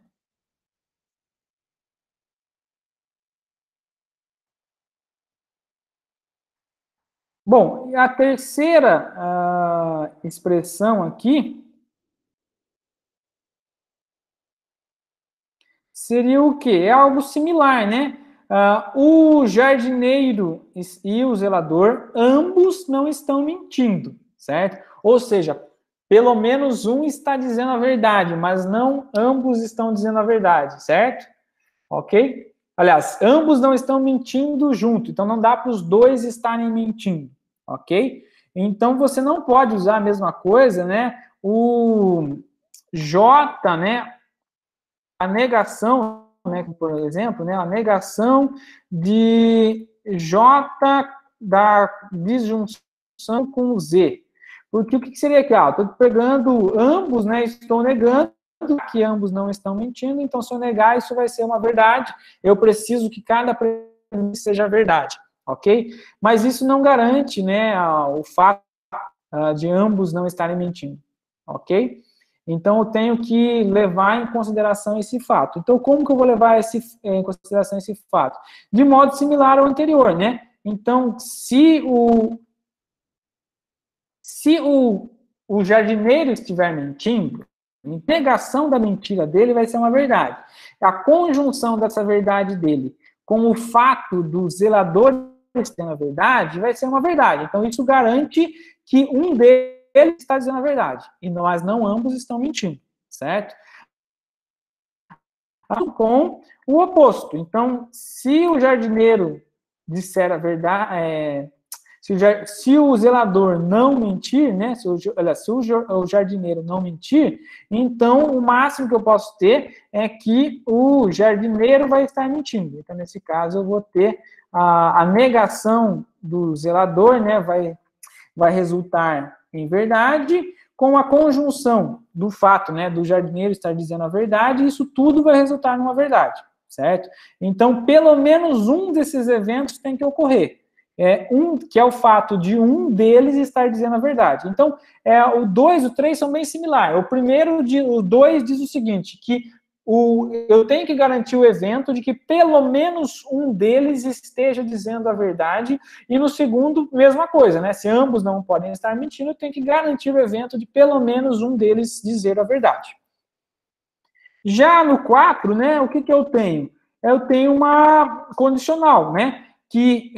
Bom, a terceira expressão aqui seria o quê? É algo similar, né? O jardineiro e o zelador, ambos não estão mentindo, certo? Ou seja, pelo menos um está dizendo a verdade, mas não ambos estão dizendo a verdade, certo? Ok? Aliás, ambos não estão mentindo junto, então não dá para os dois estarem mentindo, ok? Então você não pode usar a mesma coisa, né? O J, né? A negação, né? Por exemplo, né? A negação de J da disjunção com Z. Porque o que seria aqui? Estou pegando ambos, né? Estou negando que ambos não estão mentindo, então se eu negar, isso vai ser uma verdade. Eu preciso que cada premissa seja verdade, ok? Mas isso não garante, né, o fato de ambos não estarem mentindo, ok? Então eu tenho que levar em consideração esse fato. Então como que eu vou levar em consideração esse fato? De modo similar ao anterior, né? Então se o jardineiro estiver mentindo, a negação da mentira dele vai ser uma verdade. A conjunção dessa verdade dele com o fato do zelador ter a verdade vai ser uma verdade. Então, isso garante que um deles está dizendo a verdade, mas não ambos estão mentindo, certo? Com o oposto. Então, se o jardineiro disser a verdade, se o zelador não mentir, né, se o jardineiro não mentir, então o máximo que eu posso ter é que o jardineiro vai estar mentindo. Então, nesse caso, eu vou ter a negação do zelador, né, vai resultar em verdade, com a conjunção do fato, né, do jardineiro estar dizendo a verdade, isso tudo vai resultar numa verdade, certo? Então, pelo menos um desses eventos tem que ocorrer. Que é o fato de um deles estar dizendo a verdade. Então, o 2 e o 3 são bem similares. O 2 diz o seguinte, que eu tenho que garantir o evento de que pelo menos um deles esteja dizendo a verdade, e no segundo, mesma coisa, né? Se ambos não podem estar mentindo, eu tenho que garantir o evento de pelo menos um deles dizer a verdade. Já no 4, né, o que eu tenho? Eu tenho uma condicional, né? Que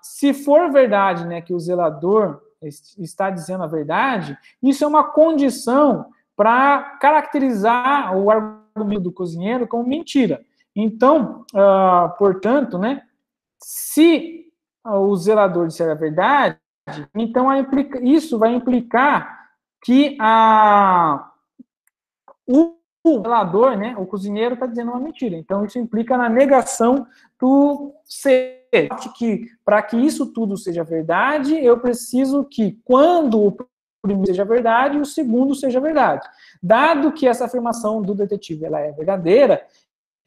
se for verdade, né, que o zelador está dizendo a verdade, isso é uma condição para caracterizar o argumento do cozinheiro como mentira. Então, portanto, né, se o zelador disser a verdade, então isso vai implicar que o zelador, né, o cozinheiro, está dizendo uma mentira. Então, isso implica na negação do ser. Que para que isso tudo seja verdade, eu preciso que, quando o primeiro seja verdade, o segundo seja verdade. Dado que essa afirmação do detetive ela é verdadeira,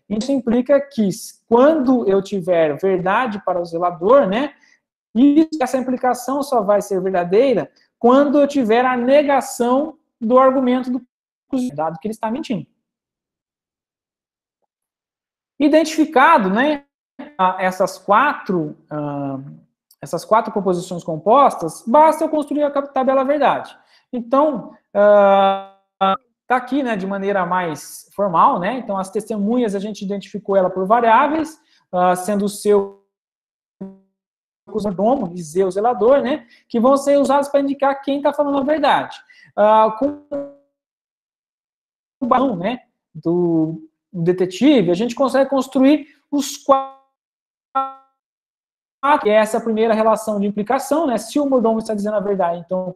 isso implica que, quando eu tiver verdade para o zelador, né, essa implicação só vai ser verdadeira quando eu tiver a negação do argumento do cozinheiro, dado que ele está mentindo. Identificado, né, essas quatro proposições compostas, basta eu construir a tabela verdade. Então, está aqui, né, de maneira mais formal, né, então as testemunhas a gente identificou ela por variáveis, sendo o seu mordomo e o zelador, né, que vão ser usados para indicar quem está falando a verdade. Com o balão, né, do detetive, a gente consegue construir os quatro, que é essa primeira relação de implicação, né, se o mordomo está dizendo a verdade, então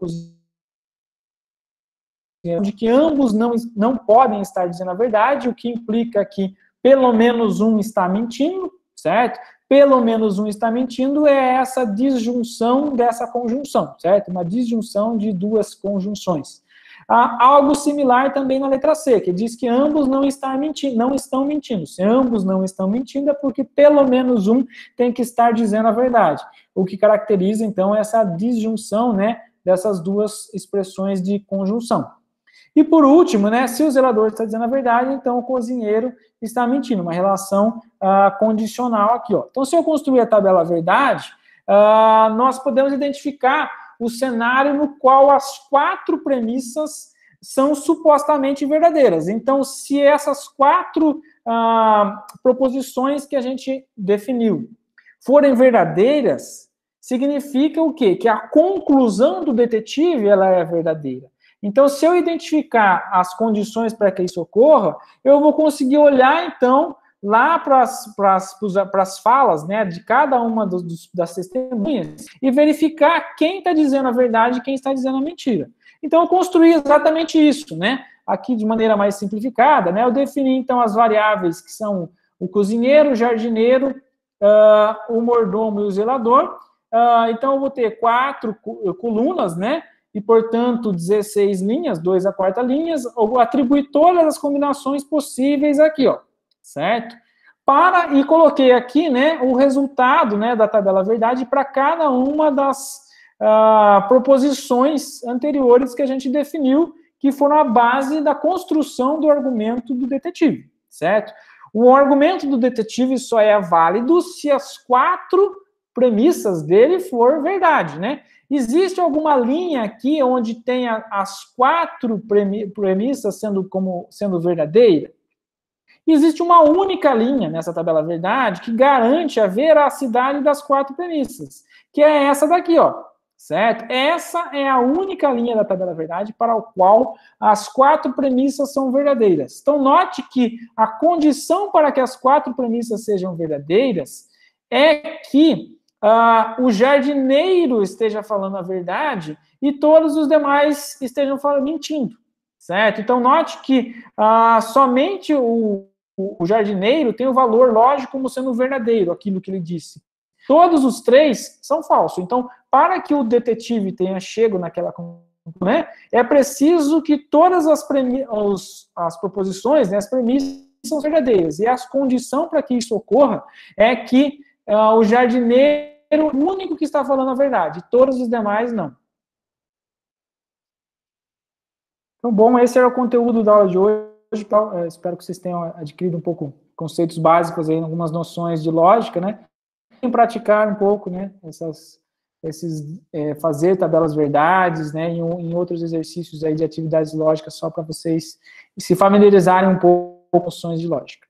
de que ambos não podem estar dizendo a verdade, o que implica que pelo menos um está mentindo, certo? pelo menos um está mentindo, é essa disjunção dessa conjunção, certo? Uma disjunção de duas conjunções. Algo similar também na letra C, que diz que ambos não estão mentindo. Se ambos não estão mentindo, é porque pelo menos um tem que estar dizendo a verdade. O que caracteriza, então, essa disjunção, né, dessas duas expressões de conjunção. E por último, né, se o zelador está dizendo a verdade, então o cozinheiro está mentindo, uma relação condicional aqui, ó. Então, se eu construir a tabela verdade, nós podemos identificar o cenário no qual as 4 premissas são supostamente verdadeiras. Então, se essas 4 proposições que a gente definiu forem verdadeiras, significa o quê? Que a conclusão do detetive ela é verdadeira. Então, se eu identificar as condições para que isso ocorra, eu vou conseguir olhar, então, lá para as falas, né, de cada uma das testemunhas e verificar quem está dizendo a verdade e quem está dizendo a mentira. Então, eu construí exatamente isso, né? Aqui, de maneira mais simplificada, né, eu defini, então, as variáveis que são o cozinheiro, o jardineiro, o mordomo e o zelador. Então, eu vou ter 4 colunas, né? E, portanto, 16 linhas, 2 a 4 linhas, eu atribuí todas as combinações possíveis aqui, ó, certo? E coloquei aqui, né, o resultado, né, da tabela verdade para cada uma das proposições anteriores que a gente definiu, que foram a base da construção do argumento do detetive, certo? O argumento do detetive só é válido se as 4 premissas dele for verdade, né? Existe alguma linha aqui onde tem as 4 premissas sendo verdadeira? Existe uma única linha nessa tabela verdade que garante a veracidade das 4 premissas, que é essa daqui, ó, certo? Essa é a única linha da tabela verdade para a qual as 4 premissas são verdadeiras. Então, note que a condição para que as 4 premissas sejam verdadeiras é que o jardineiro esteja falando a verdade e todos os demais estejam mentindo, certo? Então, note que somente o jardineiro tem o valor lógico como sendo verdadeiro, aquilo que ele disse. Todos os 3 são falsos. Então, para que o detetive tenha chego naquela conclusão, né, é preciso que todas as proposições, né, as premissas são verdadeiras. E a condição para que isso ocorra é que o jardineiro é o único que está falando a verdade, todos os demais não. Então, bom, esse era o conteúdo da aula de hoje. Espero que vocês tenham adquirido um pouco conceitos básicos aí, algumas noções de lógica, né? E praticar um pouco, né? Fazer tabelas verdades, né? Em outros exercícios aí de atividades lógicas, só para vocês se familiarizarem um pouco com noções de lógica.